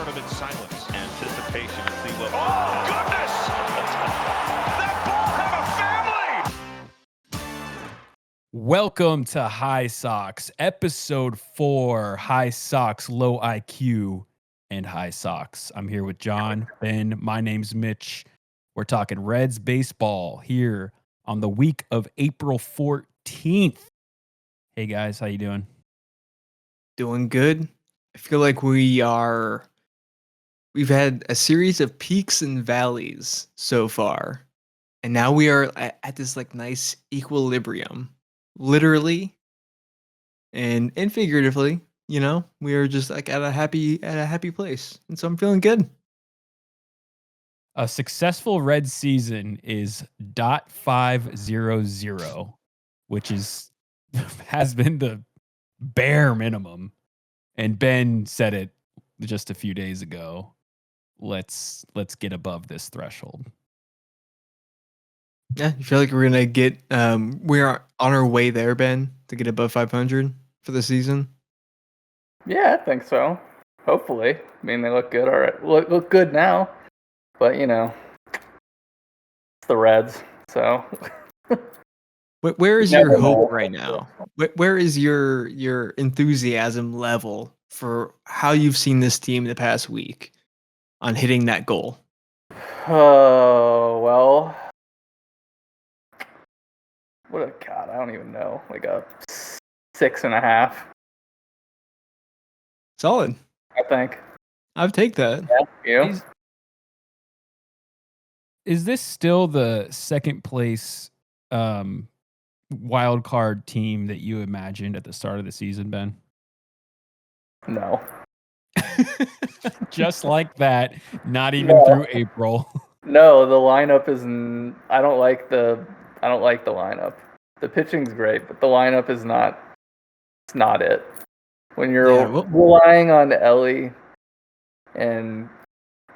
of in silence. Anticipation to see what. Oh, goodness! That ball have a family! Welcome to High Sox, episode 4, High Sox, Low IQ, and High Sox. I'm here with John, Ben, my name's Mitch. We're talking Reds baseball here on the week of April 14th. Hey guys, how you doing? Doing good. I feel like we've had a series of peaks and valleys so far. And now we are at this like nice equilibrium. Literally and figuratively, you know, we are just like at a happy place. And so I'm feeling good. A successful Reds season is .500, which is has been the bare minimum. And Ben said it just a few days ago. Let's get above this threshold. Yeah, you feel like we're gonna get we are on our way there, Ben, to get above 500 for the season. Yeah, I think so. Hopefully. I mean, they look good already. Look good now, but you know, it's the Reds. So. Where is Never your hope know. right now? Where is your enthusiasm level for how you've seen this team the past week on hitting that goal? Oh well. What a god! I don't even know. Like a 6.5. Solid. I think. I'd take that. Yeah. You. Is this still the second place wild card team that you imagined at the start of the season, Ben? No. Just like that, not even No. through April. No, the lineup is. I don't like the lineup. The pitching's great, but the lineup is not. It's not it. When you're relying on Ellie and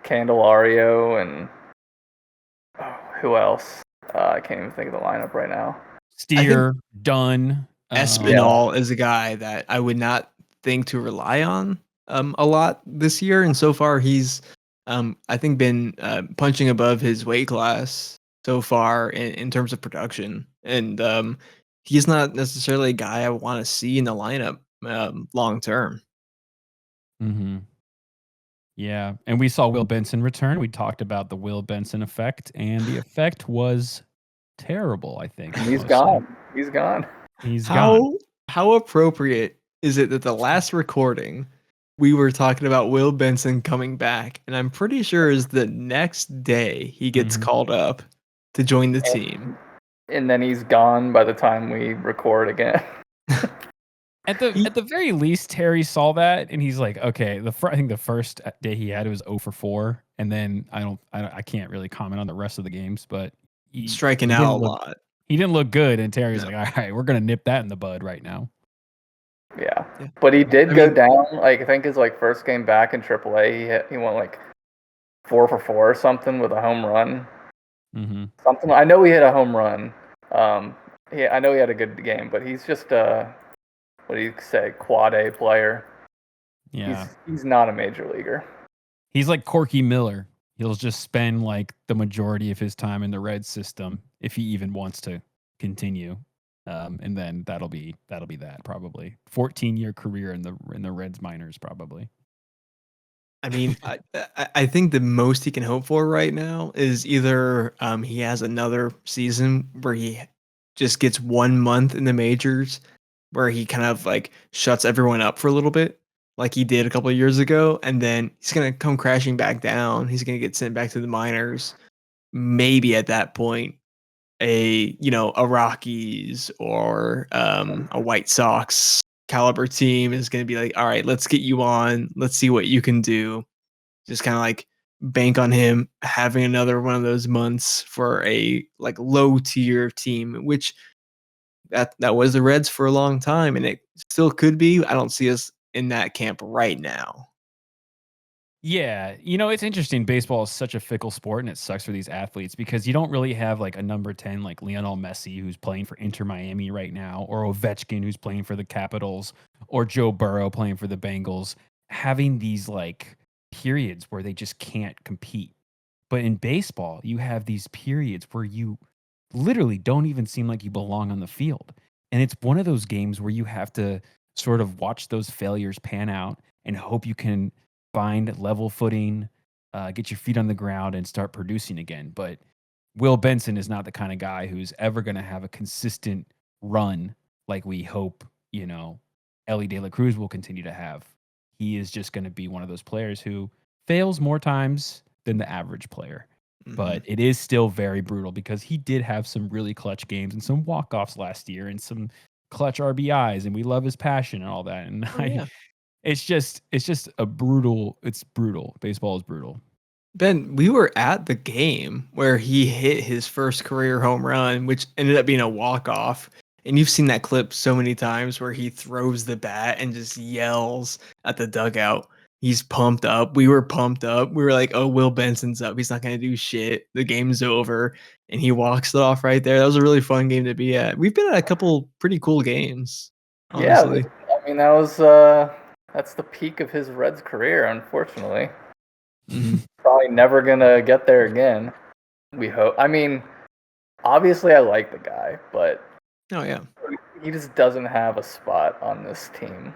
Candelario and who else? I can't even think of the lineup right now. Steer, Dunn. Espinal is a guy that I would not think to rely on a lot this year, and so far he's I think been punching above his weight class so far in terms of production, and he's not necessarily a guy I want to see in the lineup long term. Mm-hmm. Yeah, and we saw Will Benson return. We talked about the Will Benson effect, and the effect was terrible, I think. He's gone. He's gone. He's gone. How appropriate is it that the last recording we were talking about Will Benson coming back, and I'm pretty sure is the next day he gets called up to join the team. And then he's gone by the time we record again. At the very least, Terry saw that and he's like, okay, I think the first day he had it was 0 for 4, and then I can't really comment on the rest of the games, but striking out a lot. He didn't look good, and Terry's like, all right, we're gonna nip that in the bud right now. Yeah. But he did go down. Like I think his like first game back in AAA, he went like 4 for 4 or something with a home run. Mm-hmm. Something. I know he hit a home run. I know he had a good game, but he's just what do you say, quad A player. Yeah. He's not a major leaguer. He's like Corky Miller. He'll just spend like the majority of his time in the Reds system if he even wants to continue. And then that'll be that probably 14-year career in the Reds minors probably. I mean, I think the most he can hope for right now is either he has another season where he just gets 1 month in the majors, where he kind of like shuts everyone up for a little bit, like he did a couple of years ago, and then he's gonna come crashing back down. He's gonna get sent back to the minors. Maybe at that point, a Rockies or a White Sox caliber team is gonna be like, all right, let's get you on. Let's see what you can do. Just kind of like bank on him having another one of those months for a like low tier team, which that was the Reds for a long time, and it still could be. I don't see us in that camp right now. Yeah, it's interesting. Baseball is such a fickle sport, and it sucks for these athletes because you don't really have like a number 10 like Lionel Messi who's playing for Inter Miami right now, or Ovechkin who's playing for the Capitals, or Joe Burrow playing for the Bengals, having these like periods where they just can't compete. But in baseball, you have these periods where you literally don't even seem like you belong on the field. And it's one of those games where you have to sort of watch those failures pan out and hope you can find level footing, get your feet on the ground, and start producing again. But Will Benson is not the kind of guy who's ever going to have a consistent run like we hope, Ellie De La Cruz will continue to have. He is just going to be one of those players who fails more times than the average player. But it is still very brutal because he did have some really clutch games and some walk-offs last year and some clutch RBIs, and we love his passion and all that. And it's just brutal. It's brutal. Baseball is brutal. Ben, we were at the game where he hit his first career home run, which ended up being a walk-off. And you've seen that clip so many times where he throws the bat and just yells at the dugout. He's pumped up. We were pumped up. We were like, oh, Will Benson's up. He's not going to do shit. The game's over. And he walks it off right there. That was a really fun game to be at. We've been at a couple pretty cool games, honestly. Yeah, I mean, that's the peak of his Reds career, unfortunately. Probably never going to get there again. We hope. I mean, obviously I like the guy, but he just doesn't have a spot on this team.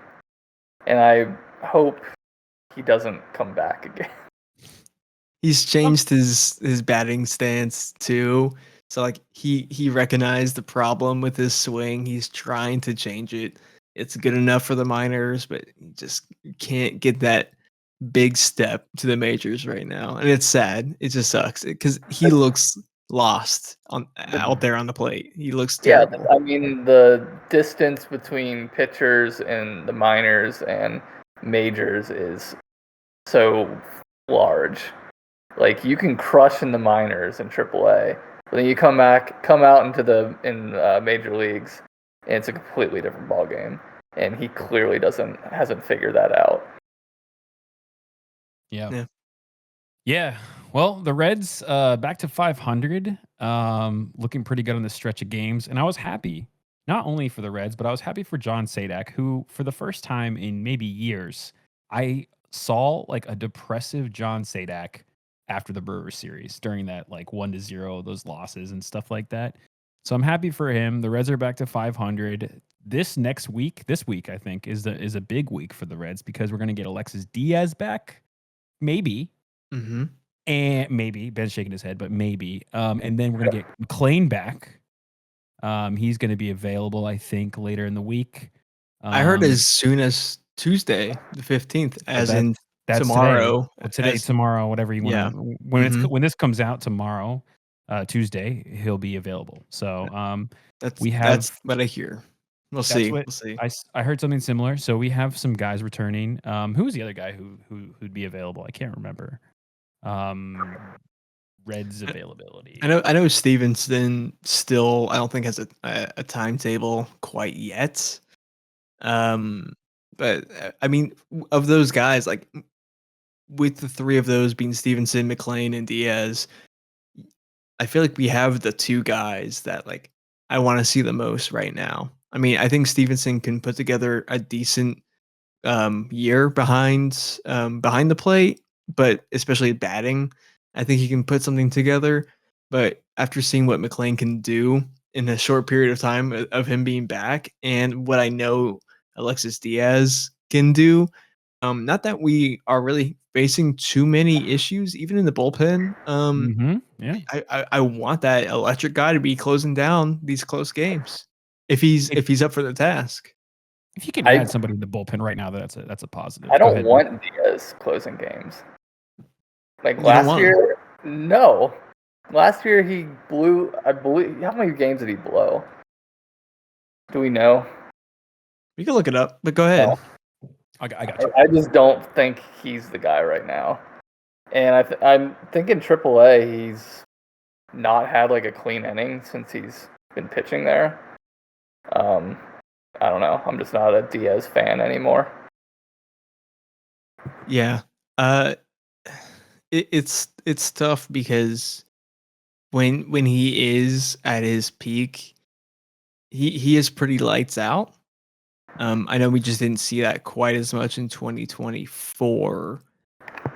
And I hope he doesn't come back again. He's changed his batting stance too. So like he recognized the problem with his swing. He's trying to change it. It's good enough for the minors, but he just can't get that big step to the majors right now. And it's sad. It just sucks because he looks lost out there on the plate. He looks terrible. Yeah, I mean the distance between pitchers in the minors and majors is so large. Like you can crush in the minors in AAA, but then you come out into major leagues, and it's a completely different ball game. And he clearly hasn't figured that out. Yeah. Well, the Reds back to 500, looking pretty good on the stretch of games, and I was happy not only for the Reds, but I was happy for John Sadak, who for the first time in maybe years, I saw like a depressive John Sadak after the Brewers series during that like 1-0, those losses and stuff like that. So I'm happy for him. The Reds are back to 500. This week, I think, is a big week for the Reds because we're going to get Alexis Diaz back. Maybe. And maybe. Ben's shaking his head, but maybe. And then we're going to get McLean back. He's going to be available, I think, later in the week. I heard as soon as Tuesday, the 15th, as in that's tomorrow. Tomorrow, whatever you want to. When this comes out tomorrow, Tuesday, he'll be available. So that's what I hear. We'll see. I heard something similar. So we have some guys returning. Who was the other guy who'd be available? I can't remember. Reds availability. I know Stevenson still I don't think has a timetable quite yet. But I mean, of those guys, like with the three of those being Stevenson, McLean, and Diaz, I feel like we have the two guys that like I want to see the most right now. I mean, I think Stevenson can put together a decent year behind the plate, but especially batting, I think he can put something together. But after seeing what McLean can do in a short period of time of him being back, and what I know Alexis Diaz can do, not that we are really facing too many issues, even in the bullpen. I want that electric guy to be closing down these close games if he's up for the task. If you can add somebody in the bullpen right now, that's a positive. I don't want Diaz closing games. Like last year, no. Last year he blew. I believe. How many games did he blow? Do we know? We can look it up, but go ahead. No. I got you. I just don't think he's the guy right now. And I'm thinking AAA, he's not had like a clean inning since he's been pitching there. I don't know. I'm just not a Diaz fan anymore. Yeah. It's tough because when he is at his peak, he is pretty lights out. I know we just didn't see that quite as much in 2024,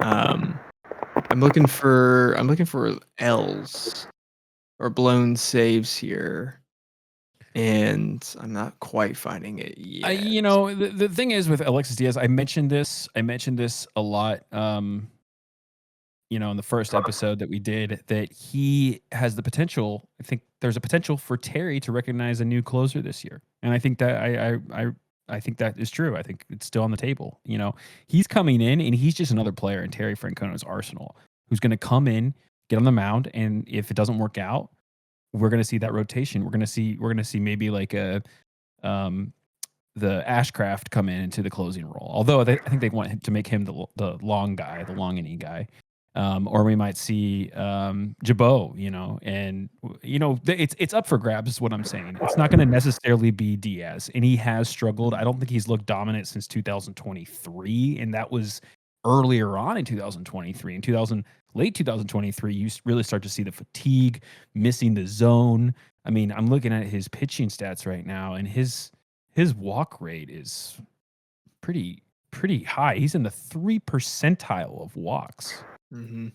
I'm looking for L's or blown saves here, and I'm not quite finding it yet. The thing is with Alexis Diaz, I mentioned this a lot. In the first episode that we did, that he has the potential. I think there's a potential for Terry to recognize a new closer this year, and I think that I think that is true. I think it's still on the table. He's coming in, and he's just another player in Terry Francona's arsenal who's going to come in, get on the mound, and if it doesn't work out, we're going to see that rotation. We're going to see maybe like um, the Ashcraft come into the closing role. Although I think they want to make him the long guy, the long inning guy. Or we might see Jabot, and it's up for grabs. Is what I'm saying. It's not going to necessarily be Diaz, and he has struggled. I don't think he's looked dominant since 2023, and that was earlier on in 2023. In late 2023, you really start to see the fatigue, missing the zone. I mean, I'm looking at his pitching stats right now, and his walk rate is pretty high. He's in the 3 percentile of walks. Mm-hmm.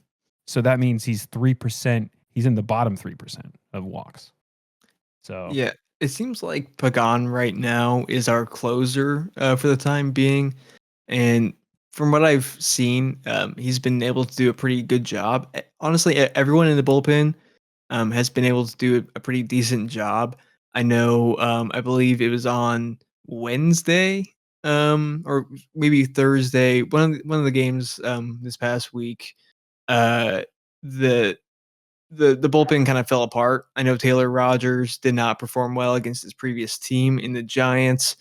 So that means he's 3%. He's in the bottom 3% of walks. So yeah, it seems like Pagan right now is our closer for the time being, and from what I've seen, he's been able to do a pretty good job. Honestly, everyone in the bullpen has been able to do a pretty decent job. I know, I believe it was on Wednesday, or maybe Thursday, one of the games this past week. The the bullpen kind of fell apart. I know Taylor Rogers did not perform well against his previous team in the Giants,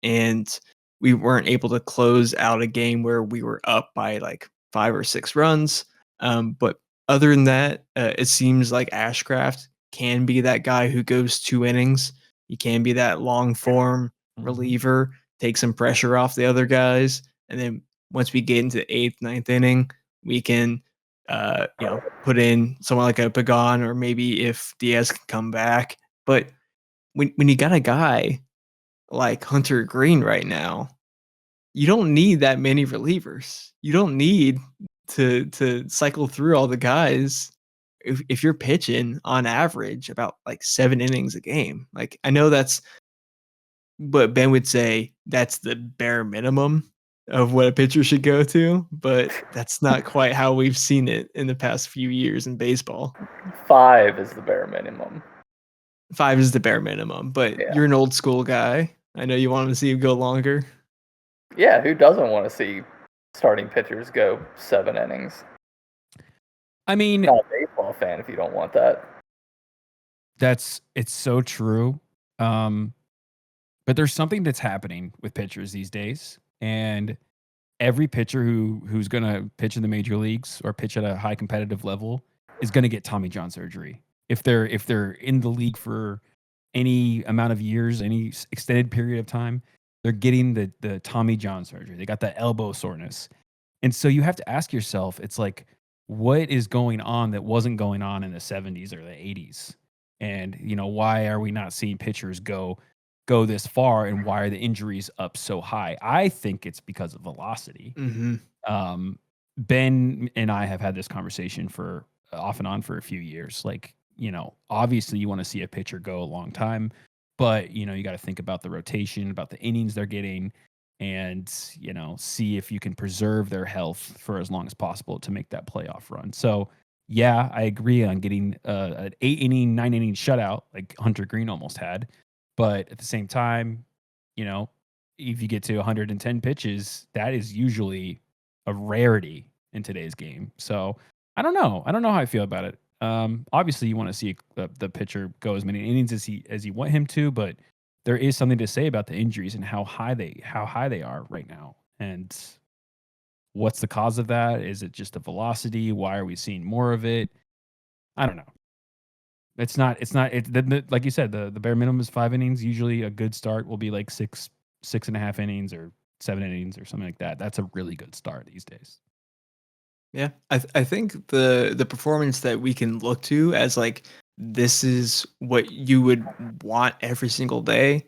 and we weren't able to close out a game where we were up by like 5 or 6 runs. But other than that, it seems like Ashcraft can be that guy who goes 2 innings. He can be that long form reliever, take some pressure off the other guys, and then once we get into the 8th, 9th inning, we can put in someone like a Pagan, or maybe if Diaz can come back. But when you got a guy like Hunter Greene right now, you don't need that many relievers. You don't need to cycle through all the guys if you're pitching on average about like 7 innings a game. Like, I know that's what Ben would say, that's the bare minimum of what a pitcher should go to, but that's not quite how we've seen it in the past few years in baseball. 5 is the bare minimum. 5 is the bare minimum, but you're an old school guy. I know you want to see him go longer. Yeah, who doesn't want to see starting pitchers go 7 innings? I mean, not a baseball fan if you don't want that. It's so true. But there's something that's happening with pitchers these days, and every pitcher who's going to pitch in the major leagues or pitch at a high competitive level is going to get Tommy John surgery. If they're in the league for any amount of years, any extended period of time, they're getting the Tommy John surgery. They got that elbow soreness. And so you have to ask yourself, it's like, what is going on that wasn't going on in the 70s or the 80s? And, why are we not seeing pitchers go this far, and why are the injuries up so high? I think it's because of velocity. Mm-hmm. Ben and I have had this conversation for off and on for a few years. Like, obviously you want to see a pitcher go a long time, but you got to think about the rotation, about the innings they're getting, and see if you can preserve their health for as long as possible to make that playoff run. So yeah, I agree on getting an 8-inning, 9-inning shutout like Hunter Greene almost had. But at the same time, if you get to 110 pitches, that is usually a rarity in today's game. So I don't know. I don't know how I feel about it. Obviously, you want to see the pitcher go as many innings as he want him to, but there is something to say about the injuries and how high they are right now. And what's the cause of that? Is it just the velocity? Why are we seeing more of it? I don't know. It's not like you said, the bare minimum is 5 innings. Usually a good start will be like 6.5 innings or 7 innings or something like that. That's a really good start these days. Yeah, I think the performance that we can look to as like, this is what you would want every single day,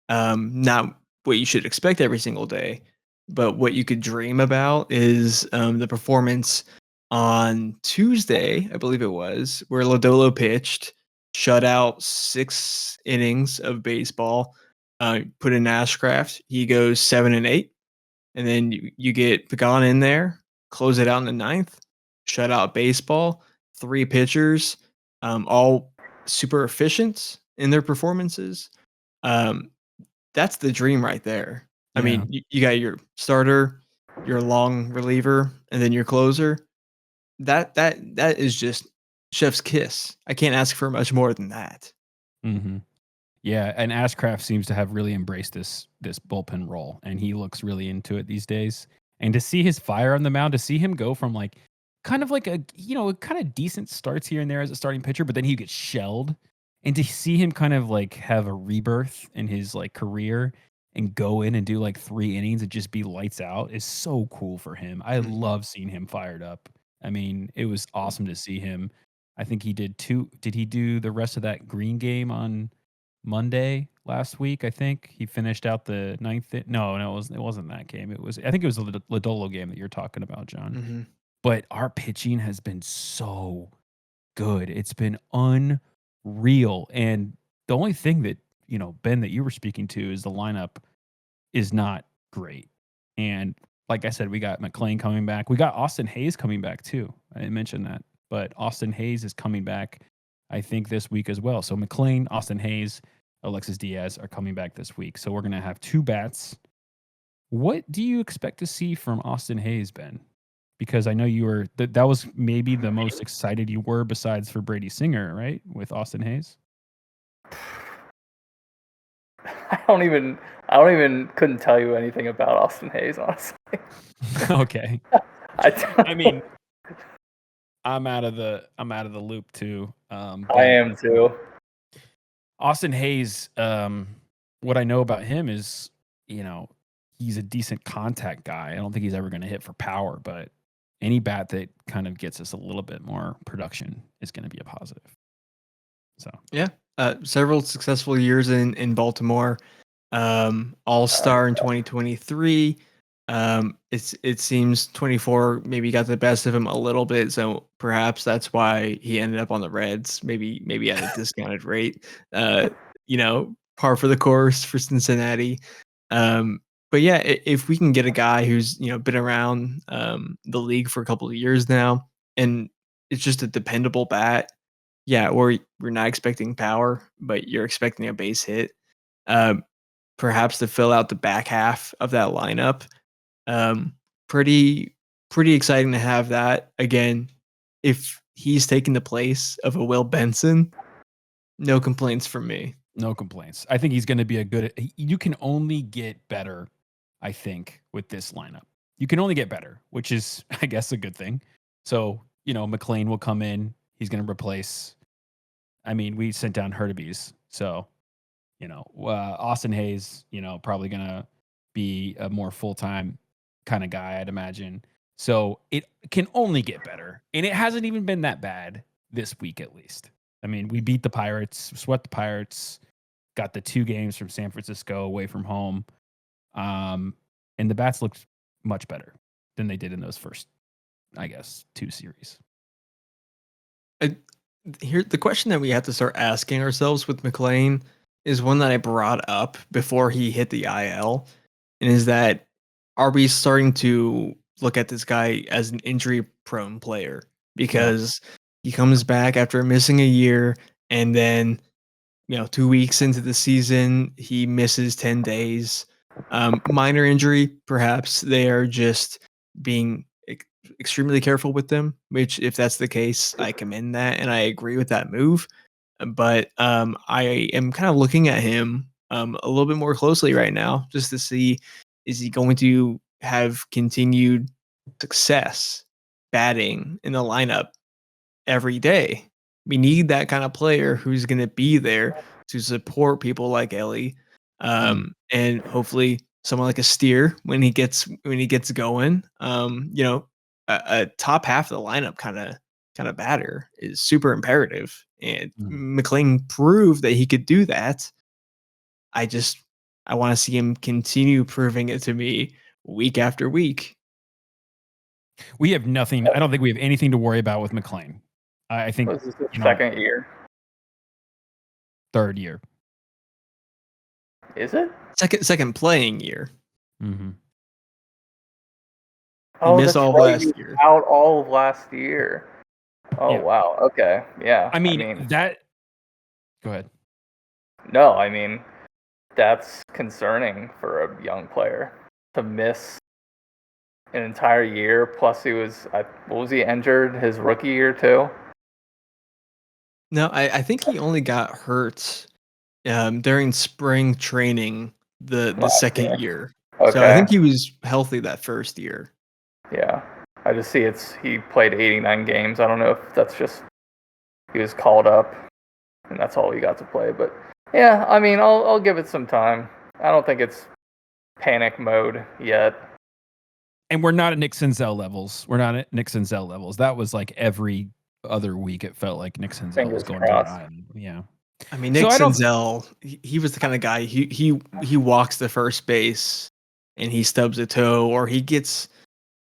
not what you should expect every single day, but what you could dream about is the performance on Tuesday, I believe it was, where Lodolo pitched, shut out 6 innings of baseball, put in Ashcraft. He goes 7-8, and then you get Pagan in there, close it out in the 9th, shut out baseball, 3 pitchers, all super efficient in their performances. That's the dream right there. I mean, you got your starter, your long reliever, and then your closer. That is just chef's kiss. I can't ask for much more than that. Mm-hmm. Yeah, and Ashcraft seems to have really embraced this bullpen role, and he looks really into it these days. And to see his fire on the mound, to see him go from like kind of like a kind of decent starts here and there as a starting pitcher, but then he gets shelled, and to see him kind of like have a rebirth in his like career and go in and do like 3 innings and just be lights out is so cool for him. I love seeing him fired up. I mean, it was awesome to see him. I think he did 2. Did he do the rest of that Greene game on Monday last week? I think he finished out the 9th. No, it wasn't that game. I think it was the Lodolo game that you're talking about, John. Mm-hmm. But our pitching has been so good. It's been unreal. And the only thing that, Ben, that you were speaking to is the lineup is not great. And like I said, we got McLean coming back. We got Austin Hayes coming back too. I didn't mention that, but Austin Hayes is coming back, I think, this week as well. So McLean, Austin Hayes, Alexis Diaz are coming back this week. So we're going to have 2 bats. What do you expect to see from Austin Hayes, Ben? Because I know you were that was maybe the most excited you were besides for Brady Singer, right? With Austin Hayes. I don't even couldn't tell you anything about Austin Hayes, honestly. Okay. I mean, I'm out of the loop too. I am too. Austin Hayes, what I know about him is, he's a decent contact guy. I don't think he's ever going to hit for power, but any bat that kind of gets us a little bit more production is going to be a positive. So yeah, several successful years in Baltimore. All-star in 2023. It seems 24 maybe got the best of him a little bit, so perhaps that's why he ended up on the Reds, maybe at a discounted rate. Par for the course for Cincinnati. But yeah, if we can get a guy who's been around the league for a couple of years now, and it's just a dependable bat, yeah, or we're not expecting power, but you're expecting a base hit. Perhaps to fill out the back half of that lineup. Pretty exciting to have that. Again, if he's taking the place of a Will Benson, no complaints from me. No complaints. I think he's going to be you can only get better, I think, with this lineup. You can only get better, which is, I guess, a good thing. So, McLean will come in. He's going to replace, we sent down Hurtubise. So, Austin Hayes, probably going to be a more full-time kind of guy, I'd imagine. So it can only get better. And it hasn't even been that bad this week, at least. We beat the Pirates, swept the Pirates, got the 2 games from San Francisco away from home. And the bats looked much better than they did in those first, I guess, 2 series. Here, the question that we have to start asking ourselves with McLean is one that I brought up before he hit the IL, and is that, are we starting to look at this guy as an injury-prone player? Because he comes back after missing a year, and then 2 weeks into the season, he misses 10 days. Minor injury, perhaps they are just being extremely careful with them, which, if that's the case, I commend that, and I agree with that move. But I am kind of looking at him a little bit more closely right now, just to see, is he going to have continued success batting in the lineup every day? We need that kind of player who's going to be there to support people like Ellie, and hopefully someone like a Steer when he gets going. A top half of the lineup kind of batter is super imperative, and McLean proved that he could do that. I want to see him continue proving it to me week after week. We have nothing. I don't think we have anything to worry about with McLean. I think this is his second year. Third year. Is it? Second playing year. Mm-hmm. He missed all of last year. Out all of last year. Oh, yeah. Wow. Okay. Yeah. I mean, that... Go ahead. No, I mean, that's concerning for a young player to miss an entire year. Plus, was he injured his rookie year too? No, I think he only got hurt during spring training the second year. Okay. So I think he was healthy that first year. Yeah. I just see he played 89 games. I don't know if that's just he was called up and that's all he got to play. But yeah, I mean, I'll give it some time. I don't think it's panic mode yet. And we're not at Nick Senzel levels. That was like every other week. It felt like Nick Senzel was going down an island. Yeah. I mean, Nick Senzel, he was the kind of guy he walks the first base and he stubs a toe, or he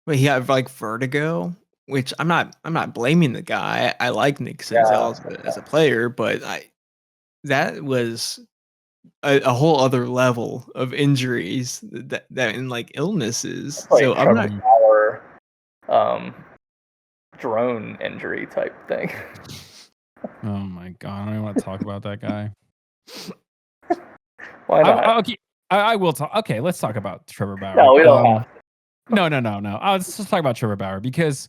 had like vertigo, which I'm not blaming the guy. I like Nick Senzel as a player, but that was a whole other level of injuries that and like illnesses. Like so I'm not our drone injury type thing. Oh my god, I don't even want to talk about that guy. Why not? I will talk. Okay, let's talk about Trevor Bauer. No, we don't have to. No. Let's just talk about Trevor Bauer because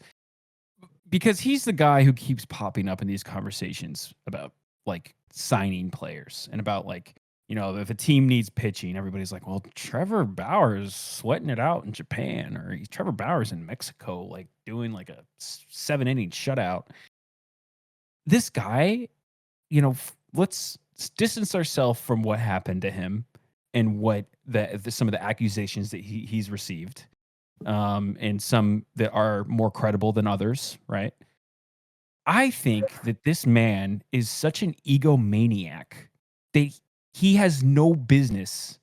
he's the guy who keeps popping up in these conversations about like signing players and about like, you know, if a team needs pitching, everybody's like, well, Trevor Bauer is sweating it out in Japan, or Trevor Bauer's in Mexico, like doing like a 7-inning shutout. This guy, you know, let's distance ourselves from what happened to him and what some of the accusations that he's received, and some that are more credible than others, right? I think that this man is such an egomaniac that he has no business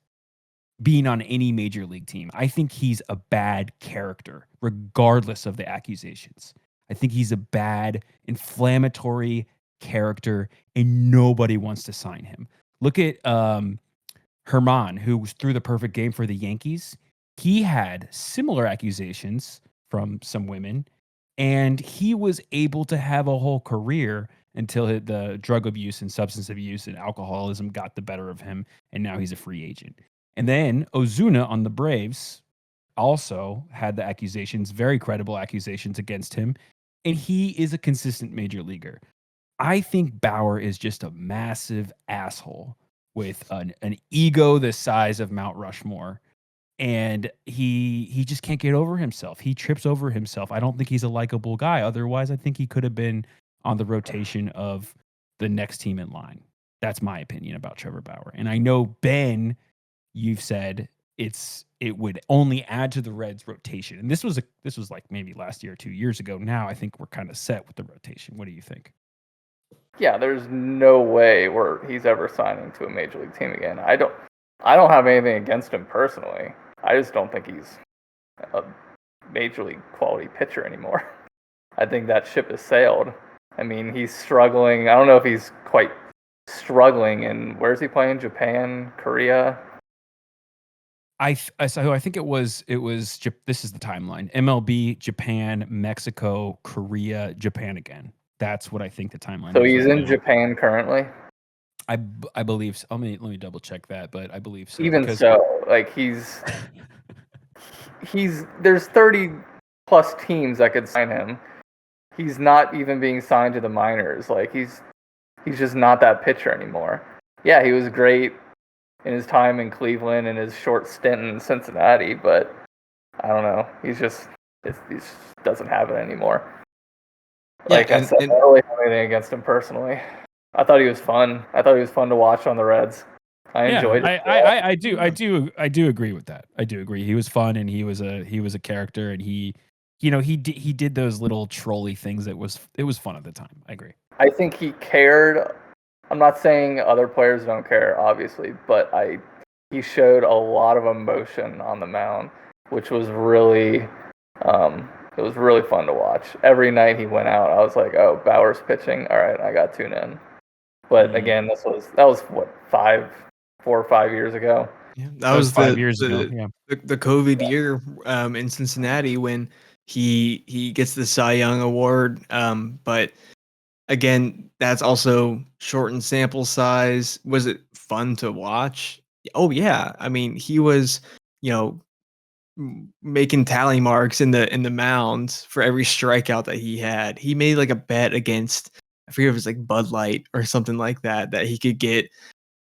being on any major league team. I think he's a bad character, regardless of the accusations. I think he's a bad, inflammatory character, and nobody wants to sign him. Look at Herman, who threw the perfect game for the Yankees. He had similar accusations from some women, and he was able to have a whole career until the drug abuse and substance abuse and alcoholism got the better of him, and now he's a free agent. And then Ozuna on the Braves also had the accusations, very credible accusations against him, and he is a consistent major leaguer. I think Bauer is just a massive asshole with an ego the size of Mount Rushmore, and he just can't get over himself. He trips over himself. I don't think he's a likable guy. Otherwise, I think he could have been on the rotation of the next team in line. That's my opinion about Trevor Bauer. And I know, Ben, you've said it would only add to the Reds' rotation. And this was like maybe last year or 2 years ago. Now I think we're kind of set with the rotation. What do you think? Yeah, there's no way where he's ever signing to a major league team again. I don't have anything against him personally. I just don't think he's a major league quality pitcher anymore. I think that ship has sailed. I mean, he's struggling. I don't know if he's quite struggling. And where's he playing? Japan, Korea? I think it was this is the timeline: MLB, Japan, Mexico, Korea, Japan again. That's what I think the timeline is. So he's in Japan currently? I believe so. Let me double check that, but I believe so. Even so, like he's there's 30 plus teams that could sign him. He's not even being signed to the minors. Like he's just not that pitcher anymore. Yeah, he was great in his time in Cleveland and his short stint in Cincinnati, but I don't know. He just doesn't have it anymore. Like I said, I don't really have anything against him personally. I thought he was fun. I thought he was fun to watch on the Reds. I enjoyed it. I do agree with that. I do agree. He was fun, and he was a character, and he did those little trolly things. It was fun at the time. I agree. I think he cared. I'm not saying other players don't care, obviously, but he showed a lot of emotion on the mound. which was really it was really fun to watch. Every night he went out, I was like, oh, Bauer's pitching. All right, I got to tune in. But again, that was what 4 or 5 years ago. Yeah, that was 5 years ago. Yeah, the COVID year in Cincinnati when he gets the Cy Young award. But again, that's also shortened sample size. Was it fun to watch? Oh yeah. I mean, he was, you know, making tally marks in the mound for every strikeout that he had. He made like a bet against, I forget if it was like Bud Light or something like that, that he could get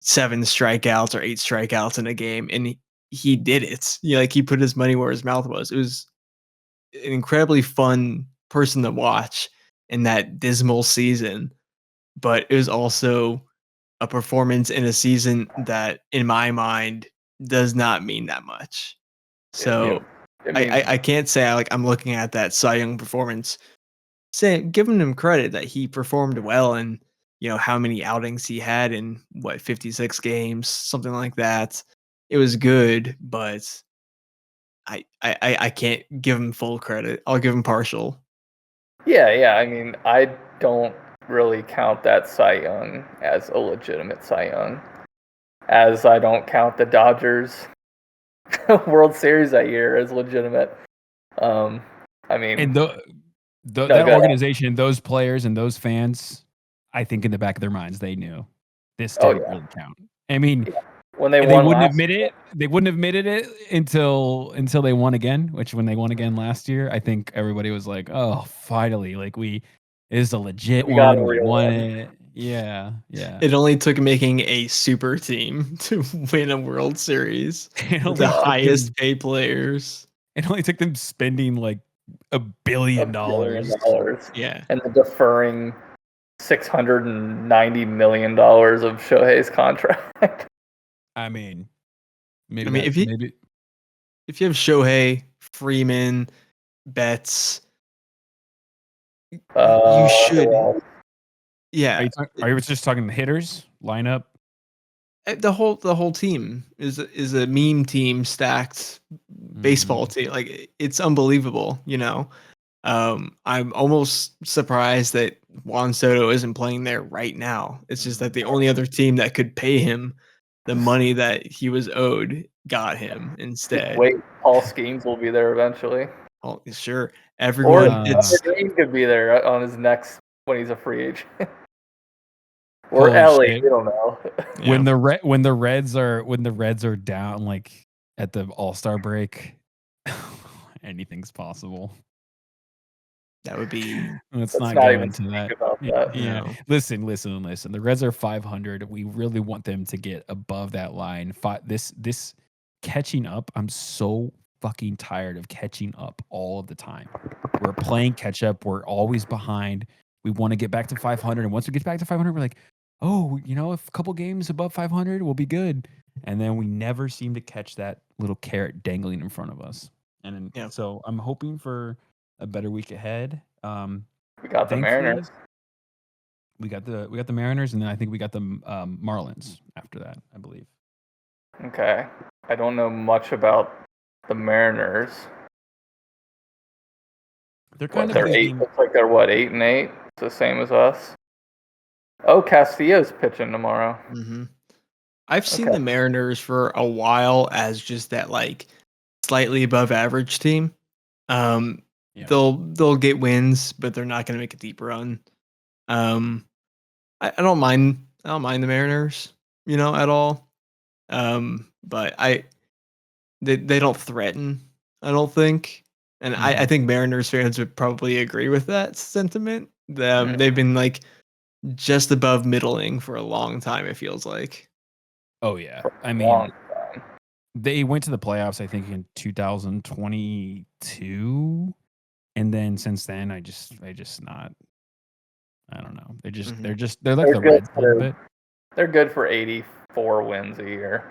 7 strikeouts or 8 strikeouts in a game, and he did it. Like he put his money where his mouth was. It was an incredibly fun person to watch in that dismal season, but it was also a performance in a season that, in my mind, does not mean that much. So I can't say I'm looking at that Cy Young performance, giving him credit that he performed well and how many outings he had in 56 games, something like that. It was good, but I can't give him full credit. I'll give him partial. Yeah. I mean, I don't really count that Cy Young as a legitimate Cy Young, as I don't count the Dodgers World Series that year as legitimate. I mean, and that organization, those players, and those fans, I think in the back of their minds they knew this didn't really count. I mean, when they wouldn't admit it. They wouldn't have admitted it until they won again. Which when they won again last year, I think everybody was like, "Oh, finally! Like it is a legit one. We won it." Yeah. It only took making a super team to win a World Series with the highest paid players. It only took them spending like $1 billion. Yeah, and the deferring $690 million of Shohei's contract. I mean, if you have Shohei, Freeman, Betts, you should. Yeah, are you just talking the hitters lineup? The whole team is a meme team stacked baseball team. Like it's unbelievable. I'm almost surprised that Juan Soto isn't playing there right now. It's just that the only other team that could pay him the money that he was owed got him instead. Wait, Paul Skeens will be there eventually. Oh, sure. Everyone Greene could be there on his next when he's a free agent. Or Ellie, you don't know. When the Reds are down like at the All-Star break, anything's possible. That would be. Let's not go into that. Yeah. No. Listen. The Reds are 500. We really want them to get above that line. This catching up. I'm so fucking tired of catching up all of the time. We're playing catch up. We're always behind. We want to get back to 500, and once we get back to 500, we're like, oh, if a couple games above 500, we'll be good. And then we never seem to catch that little carrot dangling in front of us. And so I'm hoping for a better week ahead. We got the Mariners. We got the Mariners, and then I think we got the Marlins after that, I believe. Okay, I don't know much about the Mariners. They're kind of looks like they're 8-8. It's the same as us. Oh, Castillo's pitching tomorrow. Mm-hmm. I've seen the Mariners for a while as just that slightly above average team. They'll get wins, but they're not going to make a deep run. I don't mind the Mariners, at all. But they don't threaten, I don't think. And I think Mariners fans would probably agree with that sentiment. They've been just above middling for a long time, it feels like. Oh yeah. I mean, they went to the playoffs, I think, in 2022. And then since then, I don't know. They're like the Reds a little bit. They're good for 84 wins a year.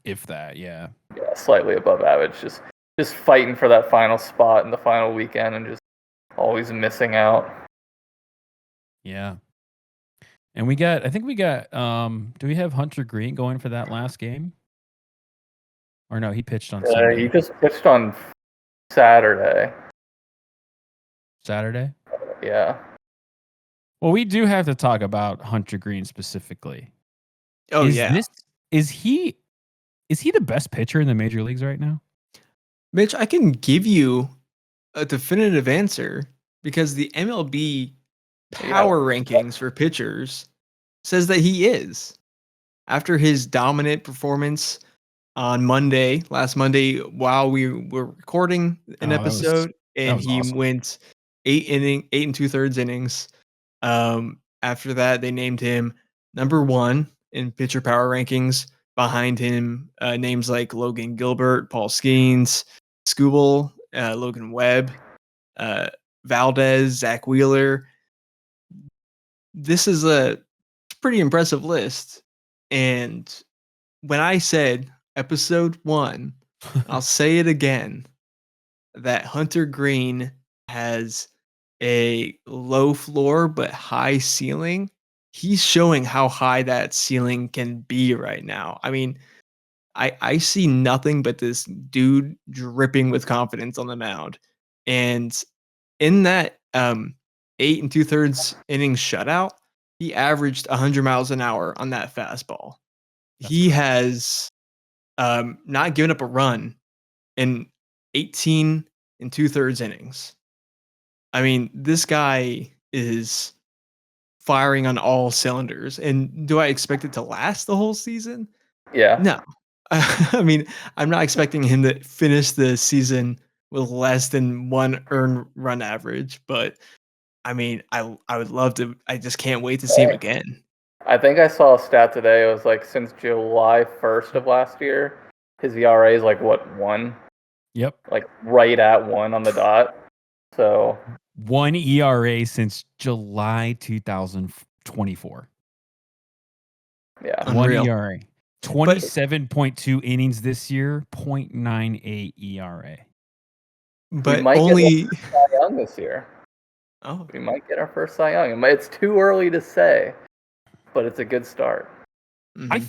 If that, yeah. Yeah, slightly above average. Just fighting for that final spot in the final weekend and just always missing out. Yeah. And I think we got do we have Hunter Greene going for that last game? Or no, he pitched on Sunday. He just pitched on Saturday. Saturday? Yeah. Well, we do have to talk about Hunter Greene specifically. Oh yeah. Is he the best pitcher in the major leagues right now? Mitch, I can give you a definitive answer because the MLB power rankings for pitchers says that he is. After his dominant performance on last Monday, while we were recording an episode, and he awesome. went 8 and 2/3 innings. After that, they named him number 1 in pitcher power rankings. Behind him, names like Logan Gilbert, Paul Skeens, Skubal, Logan Webb, Valdez, Zach Wheeler. This is a pretty impressive list. And when I said episode 1, I'll say it again, that Hunter Greene has a low floor but high ceiling. He's showing how high that ceiling can be right now. I mean, I see nothing but this dude dripping with confidence on the mound. And in that 8 and 2/3 innings shutout, he averaged 100 miles an hour on that fastball. He has not given up a run in 18 and 2/3 innings. I mean, this guy is firing on all cylinders. And do I expect it to last the whole season? Yeah. No. I mean, I'm not expecting him to finish the season with less than 1 earned run average, but I mean, I would love to. I just can't wait to see him again. I think I saw a stat today. It was like since July 1st of last year, his ERA is like what, 1? Yep. Like right at 1 on the dot. So 1 ERA since July 2024. Yeah. Unreal. 1 ERA. 27.2 innings this year, 0.98 ERA. But we might only get Cy Young this year. Oh, We might get our first Cy Young. It's too early to say, but it's a good start. mhm. I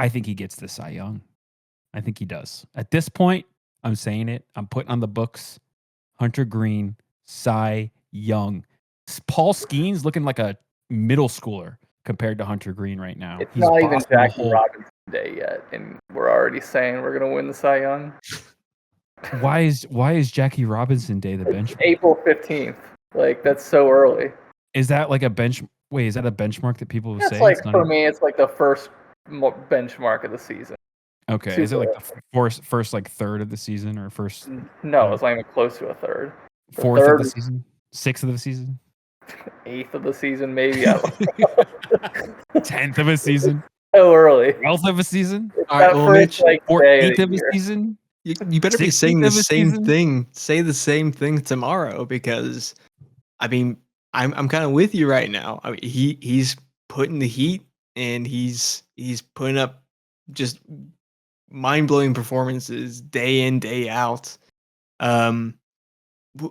think he gets the Cy Young. I think he does. At this point, I'm saying it. I'm putting on the books. Hunter Greene, Cy Young. Paul Skeens looking like a middle schooler compared to Hunter Greene right now. It's He's not even bossing the Jackie whole- Robinson Day yet, and we're already saying we're gonna win the Cy Young. Why is Jackie Robinson Day the It's benchmark? April 15th. Like that's so early. Is that like a bench? Wait, is that a benchmark that people That's say? like It's not for even- me, it's like the first benchmark of the season. Okay, is it like the first like third of the season or first No, it's not even close to a third. The fourth of third the is season? Sixth of the season? 8th of the season, maybe. I don't know. 10th of a season? So early. 12th of a season? All right, That well, first, Mitch, like, day 14th of the of a year. season? you better be 16th saying the of a same season? thing. Say the same thing tomorrow because, I mean, I'm kind of with you right now. I mean, he's putting the heat and he's putting up just mind-blowing performances day in, day out.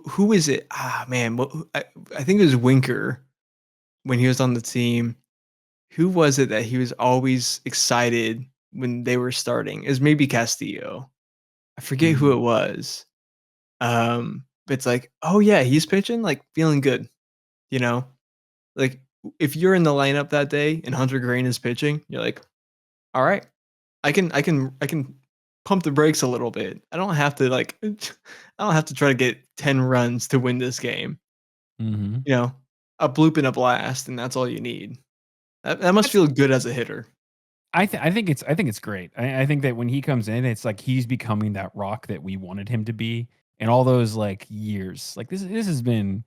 Who is it? Ah, man, I think it was Winker when he was on the team. Who was it that he was always excited when they were starting? It was maybe Castillo. I forget who it was. But it's like, oh yeah, he's pitching, like feeling good. You know, like if you're in the lineup that day and Hunter Greene is pitching, you're like, all right, I can pump the brakes a little bit. I don't have to try to get 10 runs to win this game. Mm-hmm. You know, a bloop and a blast, and that's all you need. That must feel good as a hitter. I think it's great. I think that when he comes in, it's like he's becoming that rock that we wanted him to be. And all those like years, like this has been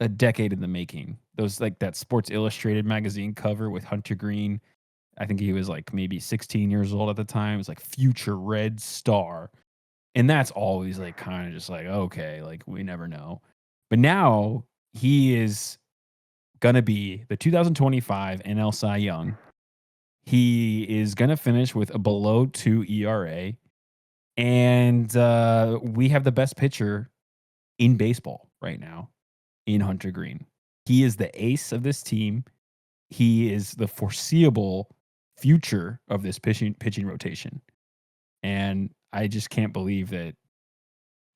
a decade in the making. Those like that Sports Illustrated magazine cover with Hunter Greene. I think he was like maybe 16 years old at the time. It was like future Red Star. And that's always like kind of just like, okay, like we never know. But now he is gonna be the 2025 NL Cy Young. He is going to finish with a below 2 ERA. And we have the best pitcher in baseball right now in Hunter Greene. He is the ace of this team. He is the foreseeable future of this pitching rotation. And I just can't believe that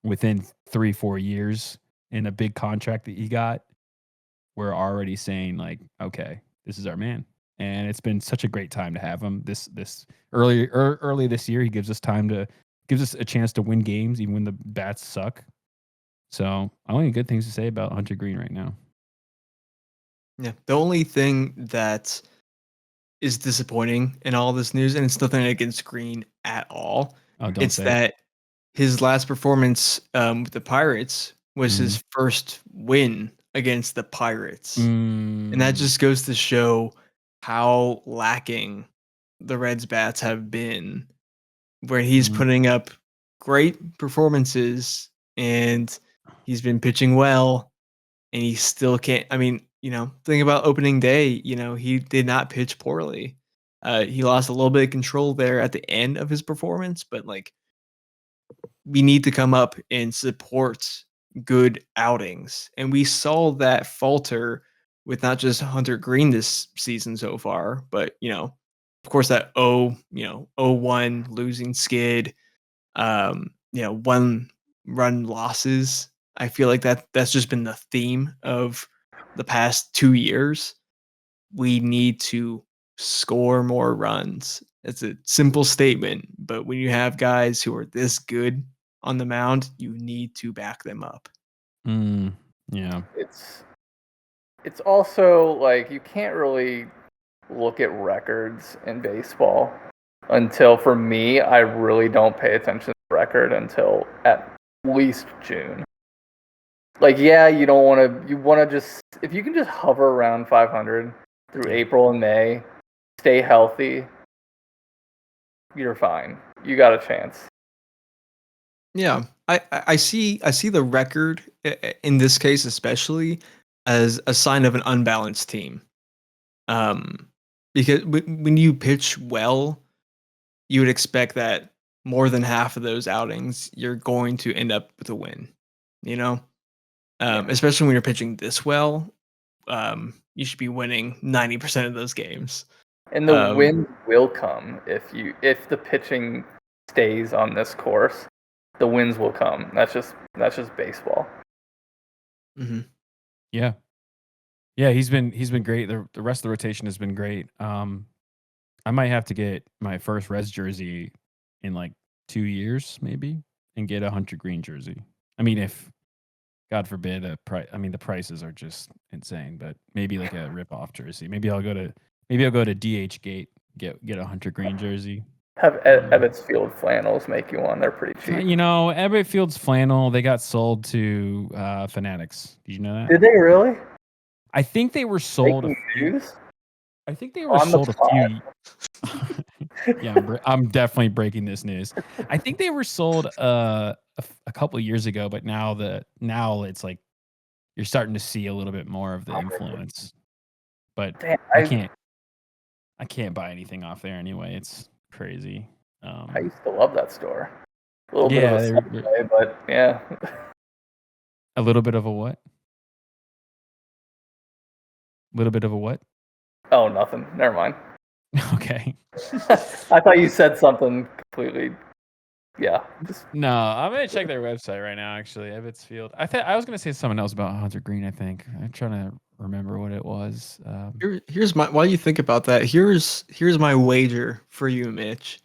within 3-4 years in a big contract that he got, we're already saying like, okay, this is our man. And it's been such a great time to have him. This early this year, he gives us a chance to win games, even when the bats suck. So only good things to say about Hunter Greene right now. Yeah, the only thing that is disappointing in all this news, and it's nothing against Greene at all. Oh, don't it's say that his last performance with the Pirates was his first win against the Pirates. And that just goes to show how lacking the Reds bats have been, where he's putting up great performances and he's been pitching well, and he still can't. I mean, think about opening day, he did not pitch poorly. He lost a little bit of control there at the end of his performance, but like, we need to come up and support good outings. And we saw that falter with not just Hunter Greene this season so far, but of course that 0-1 losing skid, 1-run losses. I feel like that's just been the theme of the past 2 years. We need to score more runs. It's a simple statement, but when you have guys who are this good on the mound, you need to back them up. Yeah. It's also like you can't really look at records in baseball until, for me, I really don't pay attention to the record until at least June. Like, yeah, you want to just, if you can just hover around 500 through April and May, stay healthy, you're fine. You got a chance. Yeah, I see the record in this case especially as a sign of an unbalanced team. Because when you pitch well, you would expect that more than half of those outings you're going to end up with a win. Especially when you're pitching this well, you should be winning 90% of those games. And the win will come if the pitching stays on this course. The wins will come. That's just baseball. Mm-hmm. Yeah. Yeah, he's been great. The rest of the rotation has been great. I might have to get my first Reds jersey in like 2 years, maybe, and get a Hunter Greene jersey. I mean, if God forbid the prices are just insane, but maybe like a rip-off jersey. Maybe I'll go to DH Gate, get a Hunter Greene jersey. Have Ebbets Field flannels make you one. They're pretty cheap. Ebbets Field's flannel, they got sold to Fanatics. Did you know that? Did they really? I think they were sold a few. I think they were sold a few. Yeah, I'm definitely breaking this news. I think they were sold a couple of years ago, but now it's like you're starting to see a little bit more of the influence. But damn, I can't buy anything off there anyway. It's crazy. I used to love that store. A little bit of a Sunday, but yeah. A little bit of a what? A little bit of a what? Oh, nothing. Never mind. Okay. I thought you said something completely. Yeah. No, I'm gonna check their website right now. Actually, Ebbets Field. I was gonna say something else about Hunter Greene. I think I'm trying to remember what it was. Here's my. While you think about that, here's my wager for you, Mitch.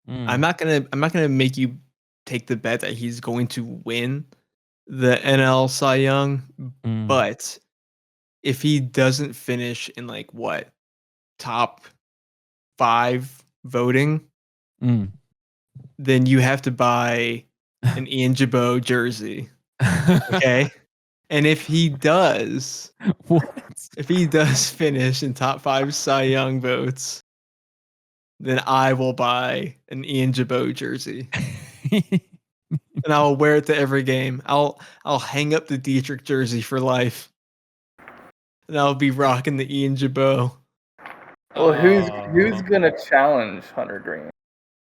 I'm not gonna make you take the bet that he's going to win the NL Cy Young, but if he doesn't finish in like top 5 voting, then you have to buy an Ian Jabot jersey. Okay. And if he does, if he does finish in top 5 Cy Young votes, then I will buy an Ian Jabot jersey. And I'll wear it to every game. I'll hang up the Dietrich jersey for life. And I'll be rocking the Ian Jabot. Well, who's gonna challenge Hunter Greene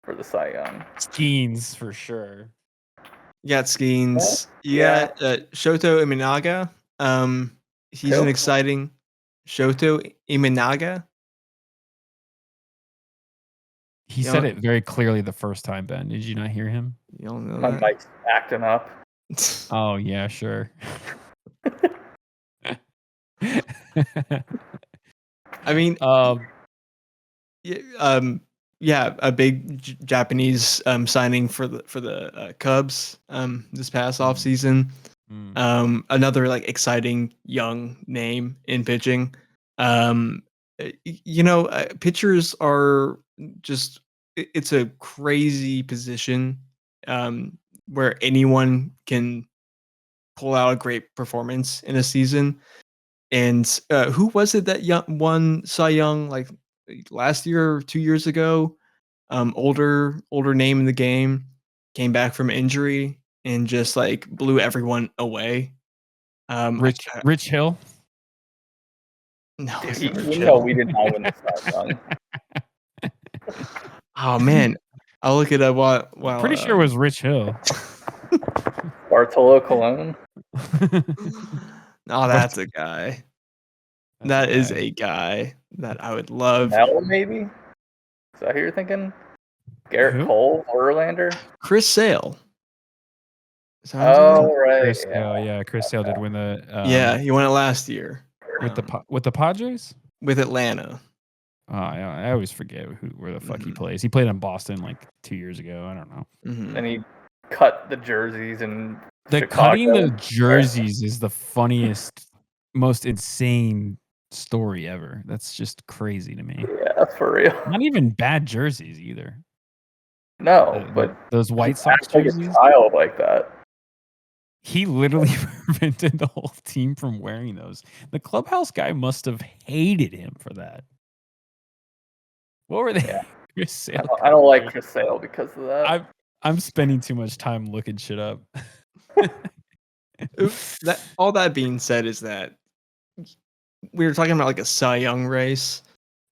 for the Cy Young? Skeens for sure. You got Skeens. You got Shoto Imanaga. He's an exciting Shoto Imanaga. He said it very clearly the first time, Ben. Did you not hear him? You don't know My that? mic's acting up. Oh yeah, sure. I mean, um, yeah, a big Japanese signing for the Cubs this past offseason. Another like exciting young name in pitching. Pitchers are just it's a crazy position where anyone can pull out a great performance in a season. And who was it that won Cy Young like last year or 2 years ago? Older name in the game, came back from injury and just like blew everyone away. Rich Hill. No, Dude, it's not Rich we Hill. did not win the Cy Young. Oh man, I'll look it up. While Pretty sure it was Rich Hill. Bartolo Colon. Oh, that's a guy. That is a guy that I would love. Mel, maybe? Is that who you're thinking? Garrett Who? Cole, Verlander? Chris Sale. Oh, right. Chris Sale, yeah. Chris Sale did win the yeah, he won it last year with the Padres? with Atlanta. Oh, I always forget where the fuck he plays. He played in Boston like 2 years ago. I don't know. And he cut the jerseys and cutting the jerseys is the funniest, most insane story ever. That's just crazy to me. Yeah, for real. Not even bad jerseys either. No, but those White Sox jerseys. A child like that. He literally prevented the whole team from wearing those. The clubhouse guy must have hated him for that. What were they? Yeah. Chris Sale. I don't like Chris Sale because of that. I'm spending too much time looking shit up. All that being said is that we were talking about like a Cy Young race.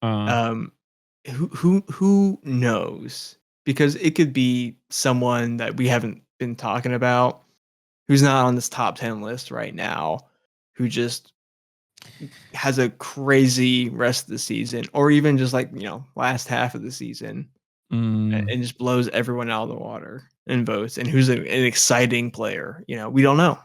Who knows? Because it could be someone that we haven't been talking about, who's not on this top 10 list right now, who just has a crazy rest of the season, or even just like, last half of the season, and just blows everyone out of the water in votes, and who's an exciting player. We don't know.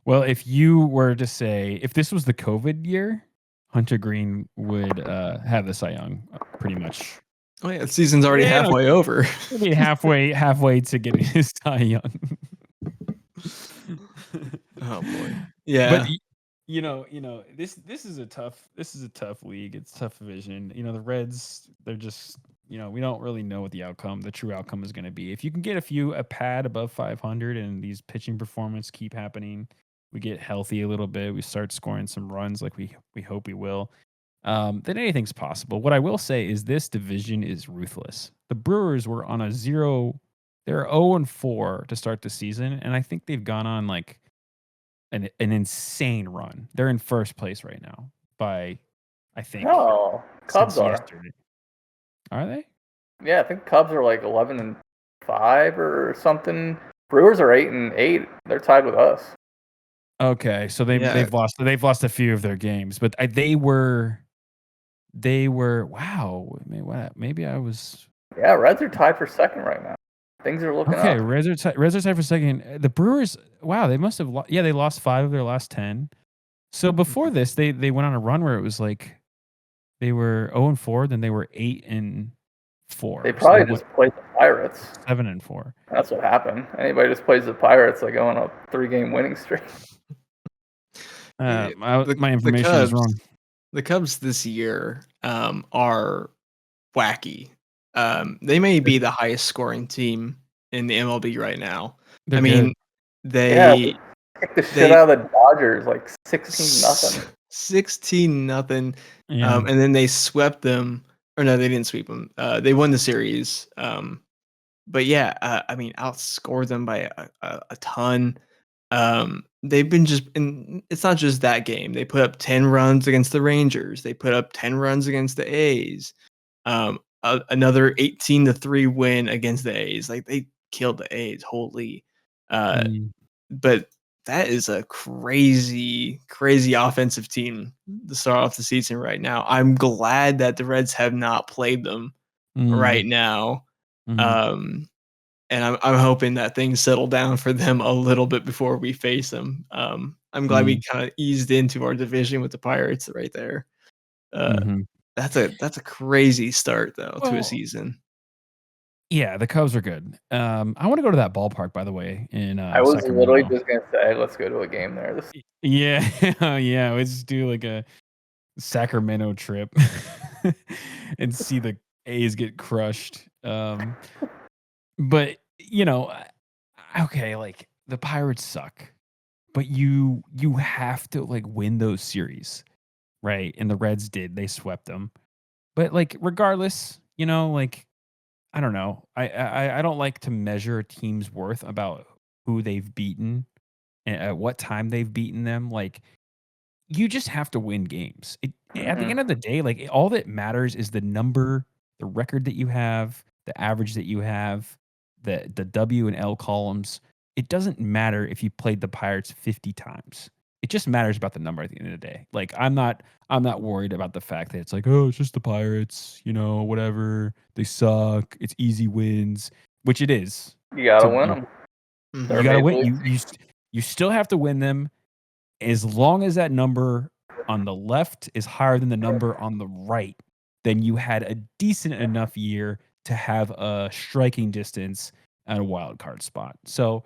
Well, if you were to say, if this was the COVID year, Hunter Greene would have the Cy Young pretty much. Oh yeah, the season's already halfway over. Maybe halfway to getting his Cy Young. Oh boy. Yeah. But this is a tough league. It's a tough division. The Reds, they're just, we don't really know what the true outcome is going to be. If you can get a pad above 500 and these pitching performances keep happening, we get healthy a little bit, we start scoring some runs like we hope we will, then anything's possible. What I will say is this division is ruthless. The Brewers were on a 0, they're 0-4 to start the season, and I think they've gone on like an insane run. They're in first place right now by, I think. No, Cubs are. Yesterday. Are they? Yeah, I think Cubs are like 11-5 or something. Brewers are 8-8. They're tied with us. Okay, so they've lost a few of their games, but they were wow. Maybe I was. Yeah, Reds are tied for second right now. Things are looking okay. up. Reds are tied for second. The Brewers, wow, they must have. They lost 5 of their last 10. So before this, they went on a run where it was like they were 0-4, then they were 8-4. They probably just played the Pirates. 7-4. That's what happened. Anybody just plays the Pirates, they go on a 3-game winning streak. My information is wrong. The Cubs this year are wacky. They may be the highest scoring team in the MLB right now. They're good. They kicked the shit out of the Dodgers like 16-0. 16-0. Yeah. And then they swept them. Or no, they didn't sweep them. They won the series. But yeah, outscored them by a ton. They've been and it's not just that game. They put up 10 runs against the Rangers. They put up 10 runs against the A's. Another 18-3 win against the A's. Like they killed the A's. Holy. But that is a crazy offensive team to start off the season right now. I'm glad that the Reds have not played them right now. And I'm hoping that things settle down for them a little bit before we face them. I'm glad we kind of eased into our division with the Pirates right there. That's a crazy start though to a season. Yeah, the Cubs are good. I want to go to that ballpark, by the way, in I was Sacramento. literally just gonna say, let's go to a game there. Yeah, yeah. Let's do like a Sacramento trip and see the A's get crushed. But okay, like the Pirates suck, but you have to like win those series, right? And the Reds did; they swept them. But like, regardless, like I don't know. I don't like to measure a team's worth about who they've beaten and at what time they've beaten them. Like you just have to win games. At the end of the day, like all that matters is the number, the record that you have, the average that you have, the W and L columns. It doesn't matter if you played the Pirates 50 times. It just matters about the number at the end of the day. Like I'm not worried about the fact that it's like, oh, it's just the Pirates, whatever. They suck. It's easy wins, which it is. You gotta win them. You gotta win. You still have to win them. As long as that number on the left is higher than the number on the right, then you had a decent enough year to have a striking distance at a wild card spot. So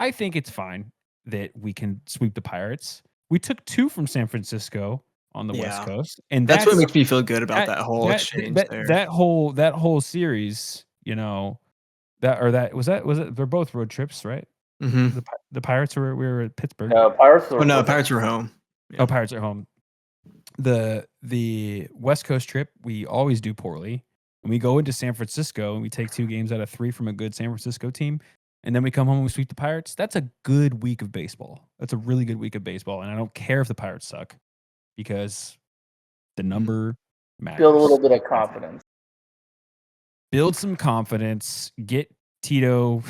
I think it's fine that we can sweep the Pirates. We took 2 from San Francisco on the West Coast, and that's what makes me feel good about that whole exchange there. That whole series, was it? They're both road trips, right? The Pirates we were at Pittsburgh. No, Pirates were home. Yeah. Oh, Pirates are home. The West Coast trip, we always do poorly. When we go into San Francisco and we take 2 games out of 3 from a good San Francisco team, and then we come home and we sweep the Pirates, that's a good week of baseball. That's a really good week of baseball. And I don't care if the Pirates suck because the number matters. Build a little bit of confidence. Build some confidence. Get Tito.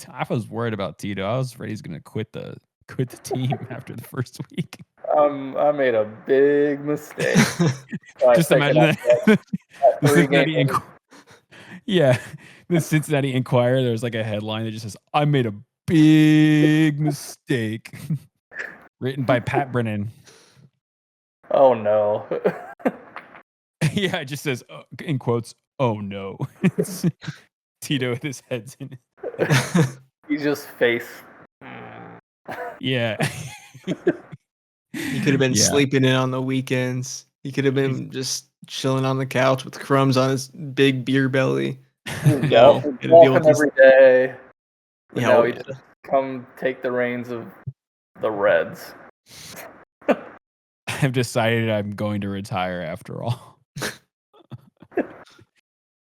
I was worried about Tito. I was afraid he's going to quit the team after the first week. I made a big mistake. Just imagine that. The Cincinnati Enquirer. There's like a headline that just says, "I made a big mistake," written by Pat Brennan. Oh no. Yeah, it just says in quotes, "Oh no." Tito with his head's in it. He's just face. Yeah. He could have been sleeping in on the weekends. He could have been just chilling on the couch with crumbs on his big beer belly. Walking every day. But no, he just come take the reins of the Reds. I've decided I'm going to retire after all.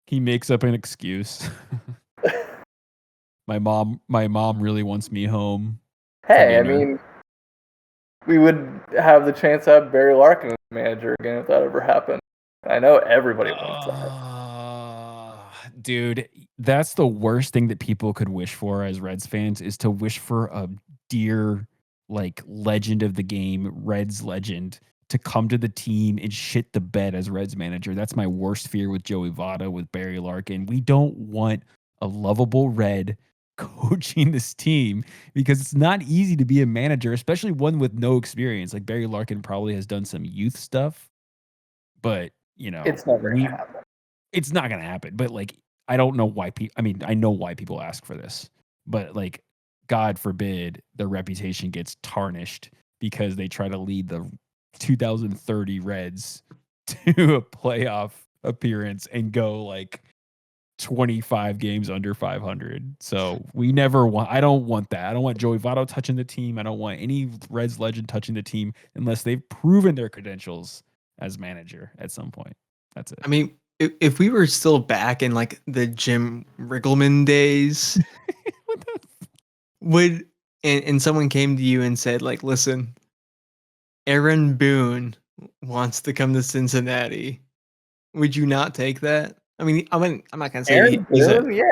He makes up an excuse. My mom really wants me home. Hey, I mean, we would have the chance to have Barry Larkin as manager again if that ever happened. I know everybody wants that. Dude, that's the worst thing that people could wish for as Reds fans is to wish for a dear, like, legend of the game, Reds legend, to come to the team and shit the bed as Reds manager. That's my worst fear with Joey Votto, with Barry Larkin. We don't want a lovable Red coaching this team because it's not easy to be a manager, especially one with no experience. Like Barry Larkin probably has done some youth stuff, but it's never gonna happen. It's not gonna happen. But like, I don't know why I know why people ask for this, but like, God forbid their reputation gets tarnished because they try to lead the 2030 Reds to a playoff appearance and go like 25 games under 500. So I don't want that. I don't want Joey Votto touching the team. I don't want any Reds legend touching the team unless they've proven their credentials as manager at some point. That's it. I mean, if we were still back in like the Jim Riggleman days, and someone came to you and said like, listen, Aaron Boone wants to come to Cincinnati, would you not take that? I mean, I'm not gonna say Aaron Boone,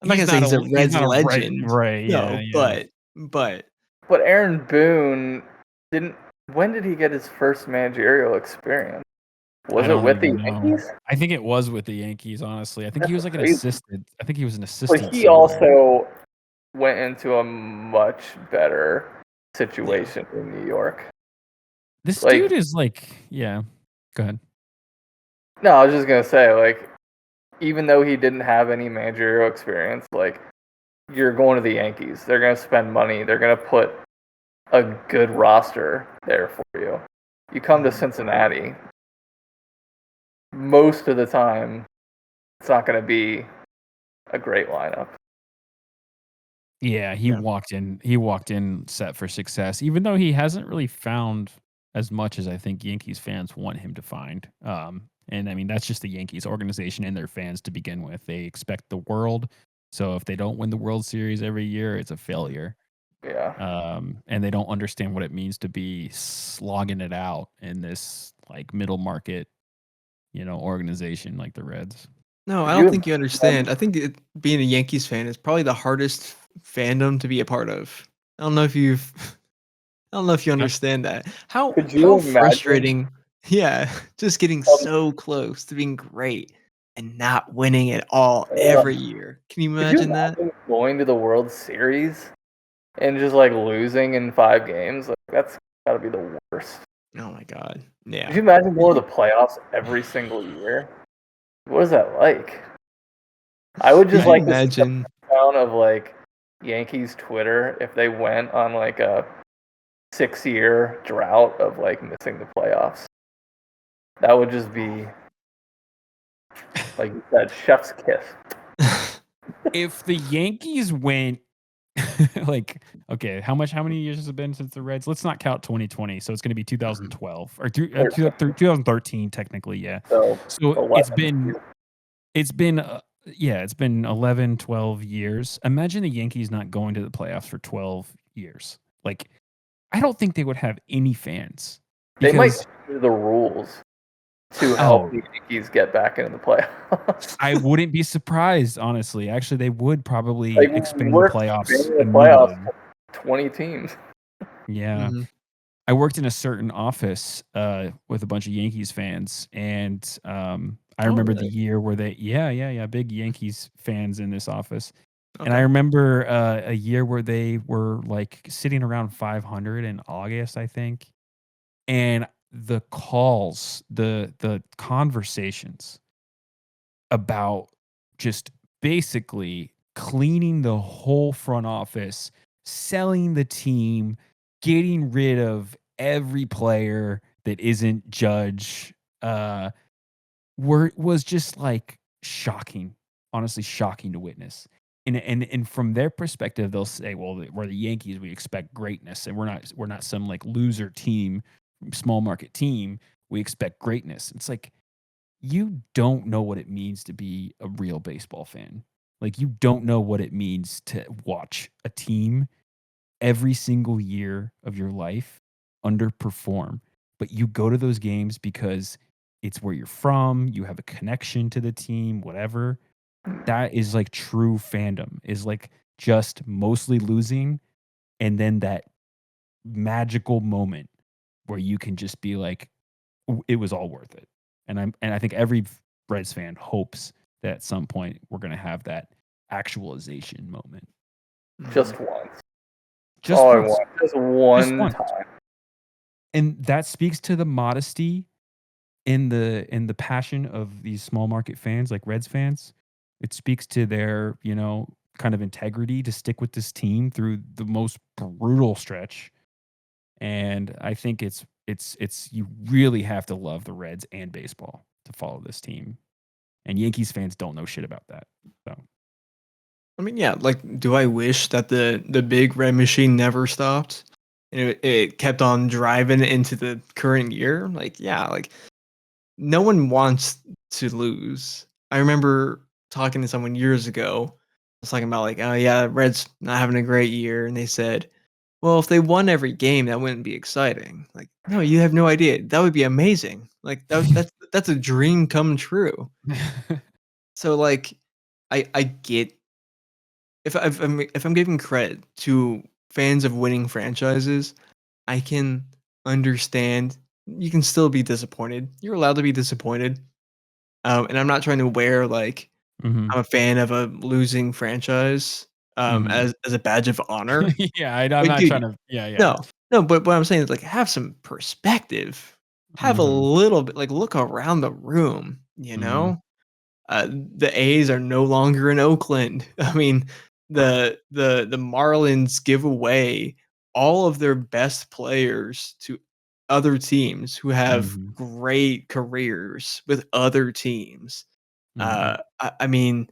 I'm not gonna say he's a Reds legend, right? No, yeah. But Aaron Boone when did he get his first managerial experience? Was I it don't with the even know. Yankees? I think it was with the Yankees, honestly. I think he That's was like an crazy. assistant. I think he was an But assistant he somewhere. also went into a much better situation in New York. This Like- dude is like, yeah. Go ahead. No, I was just gonna say, like, even though he didn't have any managerial experience, like, you're going to the Yankees. They're gonna spend money. They're gonna put a good roster there for you. You come to Cincinnati, most of the time, it's not gonna be a great lineup. Yeah, he Yeah. walked in set for success, even though he hasn't really found as much as I think Yankees fans want him to find. And I mean, that's just the Yankees organization and their fans to begin with. They expect the world. So if they don't win the World Series every year, it's a failure. Yeah. And they don't understand what it means to be slogging it out in this like middle market, organization like the Reds. No, I Could don't you think you understand. I think being a Yankees fan is probably the hardest fandom to be a part of. I don't know if you understand that. How Could you how imagine- frustrating. Yeah, just getting so close to being great and not winning it all every year. Can you Could you imagine that? imagine going to the World Series and just like losing in 5 games? Like that's gotta be the worst. Oh my god. Yeah. Could you imagine going to the playoffs every single year? What is that like? I would just Could you like to see imagine? a breakdown of like Yankees Twitter if they went on like a 6-year drought of like missing the playoffs. That would just be like that chef's kiss. If the Yankees went like, okay, how many years has it been since the Reds? Let's not count 2020. So it's going to be 2012 or 2013 technically. Yeah. So It's 11. been 11, 12 years. Imagine the Yankees not going to the playoffs for 12 years. Like, I don't think they would have any fans. They might Because change the rules to help the Yankees get back into the playoffs. I wouldn't be surprised, honestly. Actually, they would probably Like, expand the we're playoffs expanding the immediately. playoffs to 20 teams. Yeah. Mhm. I worked in a certain office with a bunch of Yankees fans, and I remember the really? year where they, big Yankees fans in this office. And I Okay. remember a year where they were like sitting around 500 in August, I think. And the calls, the conversations about just basically cleaning the whole front office, selling the team, getting rid of every player that isn't Judge, was just like shocking, honestly shocking to witness. And from their perspective, they'll say, "Well, we're the Yankees. We expect greatness, and we're not some like loser team, small market team. We expect greatness." It's like, you don't know what it means to be a real baseball fan. Like, you don't know what it means to watch a team every single year of your life underperform. But you go to those games because it's where you're from, you have a connection to the team, whatever. That is like true fandom, is like just mostly losing and then that magical moment where you can just be like, it was all worth it. And I think every Reds fan hopes that at some point we're going to have that actualization moment. Just once. Just all I once. want. Just one once. time. And that speaks to the modesty in the passion of these small market fans like Reds fans. It speaks to their, kind of integrity to stick with this team through the most brutal stretch. And I think it's you really have to love the Reds and baseball to follow this team. And Yankees fans don't know shit about that. So I mean, yeah, like, do I wish that the big red machine never stopped and it kept on driving into the current year? Like, yeah, like no one wants to lose. I remember talking to someone years ago. I was talking about like, oh yeah, Reds not having a great year, and they said, well, if they won every game, that wouldn't be exciting. Like, no, you have no idea. That would be amazing. Like that's a dream come true. So like, I get if I'm giving credit to fans of winning franchises, I can understand you can still be disappointed. You're allowed to be disappointed. And I'm not trying to wear like Mhm. I'm a fan of a losing franchise Mhm. as a badge of honor. Yeah, I'm Like, not trying dude, to yeah. no, no. But what I'm saying is like have some perspective. Have a Mhm. little bit like look around the room. Mhm. The A's are no longer in Oakland. I mean, the Marlins give away all of their best players to other teams who have Mhm. great careers with other teams. Mhm. I mean,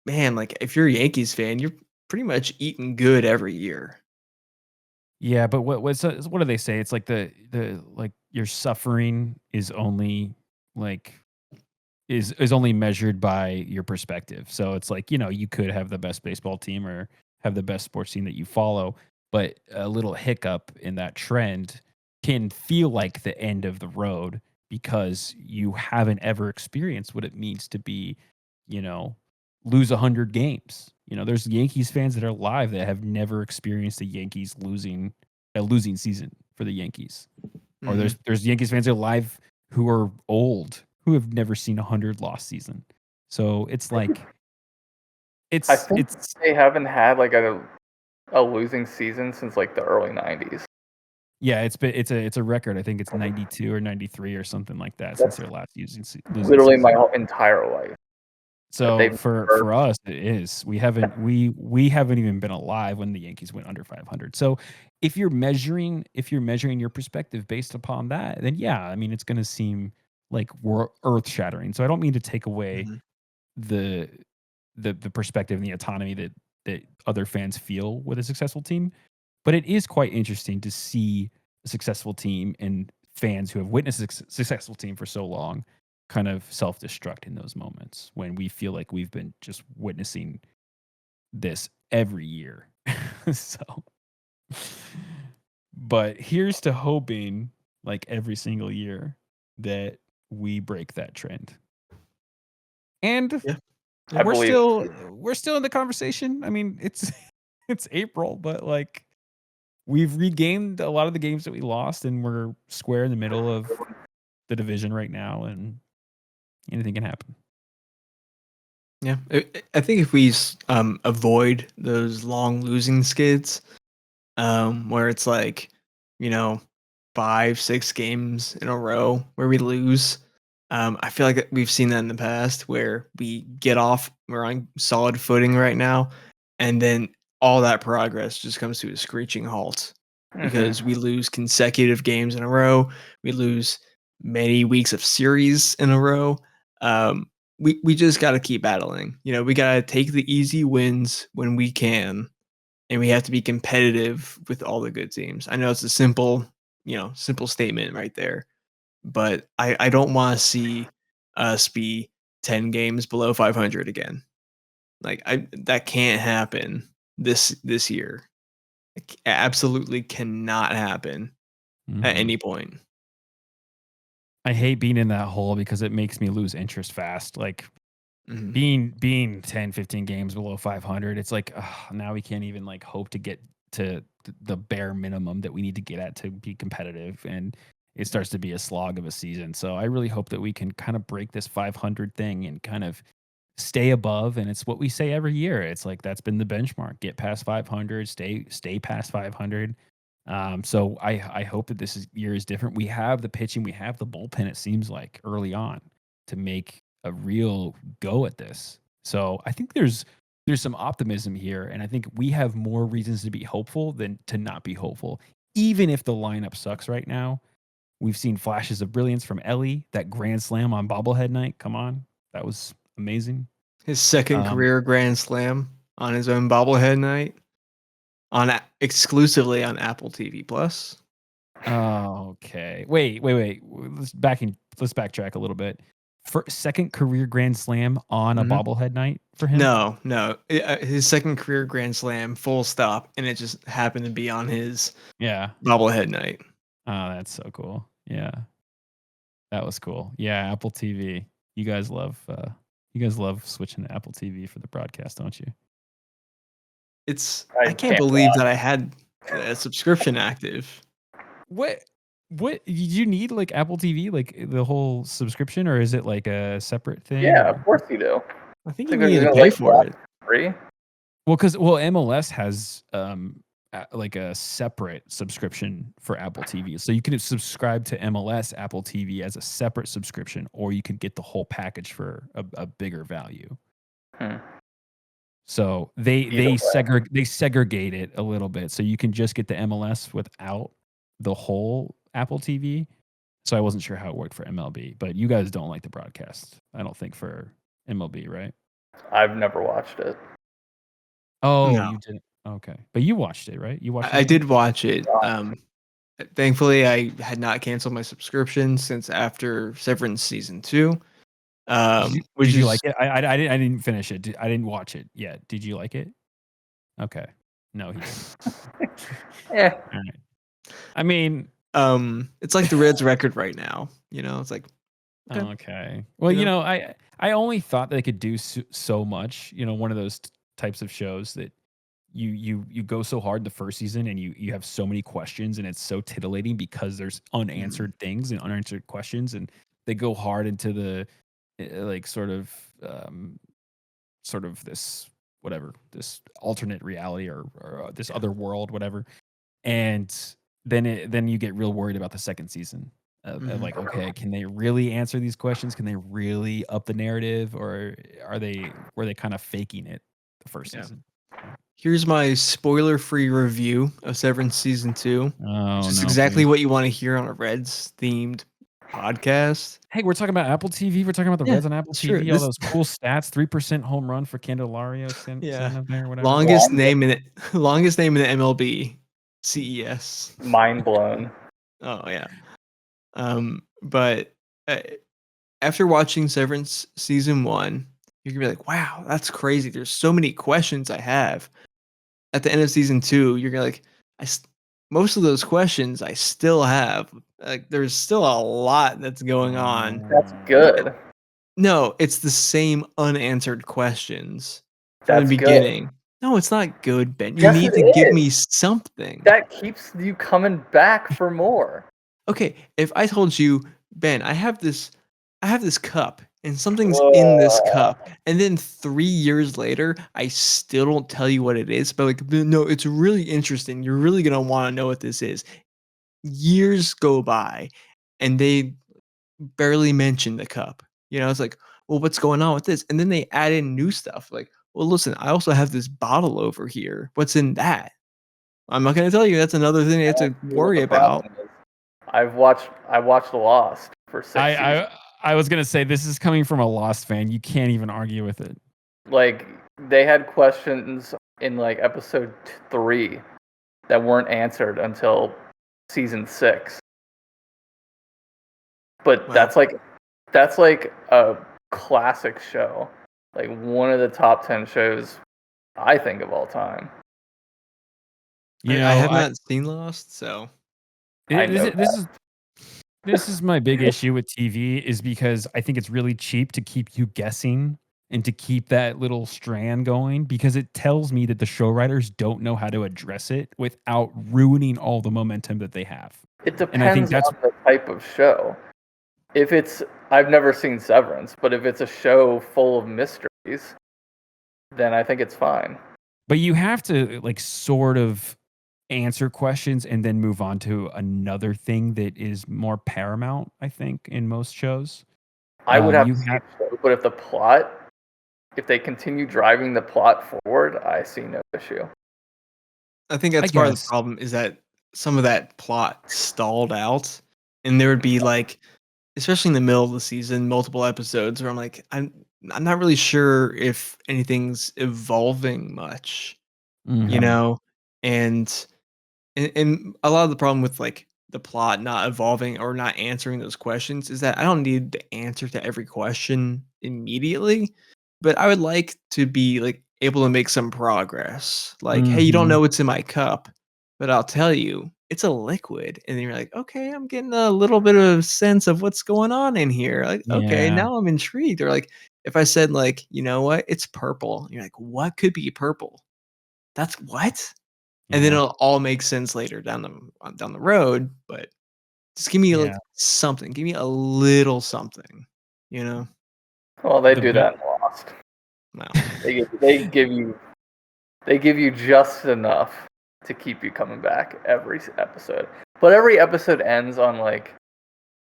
man, like if you're a Yankees fan, you're pretty much eating good every year. Yeah, but what do they say? It's like the like your suffering is only like is only measured by your perspective. So it's like, you could have the best baseball team or have the best sports team that you follow, but a little hiccup in that trend can feel like the end of the road because you haven't ever experienced what it means to be, you know, lose 100 games. There's Yankees fans that are live that have never experienced a losing season for the Yankees. Or Mhm. there's Yankees fans alive who are old who have never seen a 100 loss season. So it's like I it's think it's they haven't had like a losing season since like the early 90s. yeah, it's a record. I think it's 92 or 93 or something like that since That's their last losing literally my season. whole entire life that So they've for never. us it is. We haven't even been alive when the Yankees went under 500. So if you're measuring your perspective based upon that, then yeah, I mean it's going to seem like we're earth-shattering. So I don't mean to take away Mhm. the the perspective and the autonomy that other fans feel with a successful team. But it is quite interesting to see a successful team and fans who have witnessed a successful team for so long kind of self-destruct in those moments when we feel like we've been just witnessing this every year. So, but here's to hoping, like every single year, that we break that trend. And Yeah. I we're believe still we're still in the conversation. I mean, it's it's April, but like we've regained a lot of the games that we lost, and we're square in the middle of the division right now, and anything can happen. Yeah. I think if we avoid those long losing skids, where it's like, you know, 5, 6 games in a row where we lose. I feel like we've seen that in the past where we're on solid footing right now, and then all that progress just comes to a screeching halt because we lose consecutive games in a row. We lose many weeks of series in a row. Um, we just got to keep battling. We got to take the easy wins when we can, and we have to be competitive with all the good teams. I know it's a simple statement right there, but I don't want to see us be 10 games below 500 again. Like that can't happen this year. It absolutely cannot happen at Mhm. any point. I hate being in that hole because it makes me lose interest fast. Like Mhm. being 10, 15 games below 500, it's like now we can't even like hope to get to the bare minimum that we need to get at to be competitive, and it starts to be a slog of a season. So I really hope that we can kind of break this 500 thing and kind of stay above. And it's what we say every year. It's like that's been the benchmark: get past 500, stay past 500. So I hope that year is different. We have the pitching, we have the bullpen, it seems like early on, to make a real go at this. So I think there's some optimism here, and I think we have more reasons to be hopeful than to not be hopeful. Even if the lineup sucks right now, we've seen flashes of brilliance from Ellie. That grand slam on bobblehead night, come on, that was amazing. His second Um, career grand slam on his own bobblehead night exclusively on Apple TV Plus. oh, okay. Wait. Let's backtrack a little bit. For second career grand slam on a Mhm. bobblehead night for him. No. His second career grand slam, full stop, and it just happened to be on his Yeah. bobblehead night. Oh, that's so cool. Yeah, that was cool. Yeah, Apple TV. You guys love switching to Apple TV for the broadcast, don't you? I I can't can't believe watch. that I had a subscription active. What? What did you need like Apple TV, like the whole subscription, or is it like a separate thing? Yeah, or- of course you do. I think So you there's need to no, pay like, for it. free. Well, MLS has like a separate subscription for Apple TV, so you can subscribe to MLS Apple TV as a separate subscription, or you can get the whole package for a bigger value. So they segregate it a little bit, so you can just get the MLS without the whole Apple TV. So I wasn't sure how it worked for MLB, but you guys don't like the broadcast, I don't think, for MLB, right? I've never watched it. Oh, No. you didn't. Okay, but you watched it, right? You watched. I it? did watch it. Wow. Thankfully, I had not canceled my subscription since after Severance season 2. Did you like it? I didn't finish it. I didn't watch it yet. Did you like it? Okay. No, he didn't. Yeah. All right. I mean, it's like the Reds record right now. It's like okay. Well, I only thought they could do so much. One of those types of shows that you go so hard the first season and you have so many questions and it's so titillating because there's unanswered things and unanswered questions, and they go hard into the like sort of this whatever, this alternate reality or this other world, whatever. And then you get real worried about the second season of like, okay, can they really answer these questions? Can they really up the narrative, or were they kind of faking it the first season? Here's my spoiler-free review of Severance season 2. Oh, Just no, exactly please. what you want to hear on a Reds themed podcast. Hey, we're talking about Apple TV. We're talking about the Yeah, Reds on Apple that's TV. true. All those cool stats. 3% home run for Candelario. Yeah. There, whatever. Longest name in the MLB. CES. Mind blown. Oh yeah. But after watching Severance season 1, you're gonna be like, wow, that's crazy. There's so many questions I have. At the end of season 2, you're gonna like, most of those questions I still have. Like, there's still a lot that's going on. That's good. No, it's the same unanswered questions from That's the good. beginning. No, it's not good, Ben. You Yes, need it to give is. me something. That keeps you coming back for more. Okay, if I told you, Ben, I have this cup and something's in this cup, and then 3 years later, I still don't tell you what it is, but like, no, it's really interesting. You're really gonna want to know what this is. Years go by, and they barely mention the cup. It's like, well, what's going on with this? And then they add in new stuff. Like, well, listen, I also have this bottle over here. What's in that? I'm not going to tell you. That's another thing you have to worry about. I watched Lost for 6 seasons. I was gonna say, this is coming from a Lost fan. You can't even argue with it. Like, they had questions in like episode 3 that weren't answered until season 6. But Wow. that's like a classic show. Like, one of the top 10 shows I think of all time. I have not seen Lost, so this is my big issue with TV, is because I think it's really cheap to keep you guessing and to keep that little strand going, because it tells me that the show writers don't know how to address it without ruining all the momentum that they have. It depends And I think that's on the type of show. If it's, I've never seen Severance, but if it's a show full of mysteries, then I think it's fine. But you have to like sort of answer questions and then move on to another thing that is more paramount, I think, in most shows. I would have to see the show, but if they continue driving the plot forward, I see no issue. I think that's part of the problem, is that some of that plot stalled out, and there would be like, especially in the middle of the season, multiple episodes where I'm like, I'm not really sure if anything's evolving much, and a lot of the problem with like the plot not evolving or not answering those questions is that I don't need the answer to every question immediately, but I would like to be like able to make some progress. Like, hey, you don't know what's in my cup, but I'll tell you it's a liquid. And then you're like, okay, I'm getting a little bit of sense of what's going on in here. Like, okay, now I'm intrigued. Or like, if I said like, you know what, it's purple. And you're like, what could be purple? That's what? And then it'll all make sense later down the road. But Just give me like something. Give me a little something. Well, they The do be- that in Lost. Wow. They give you just enough to keep you coming back every episode. But every episode ends on like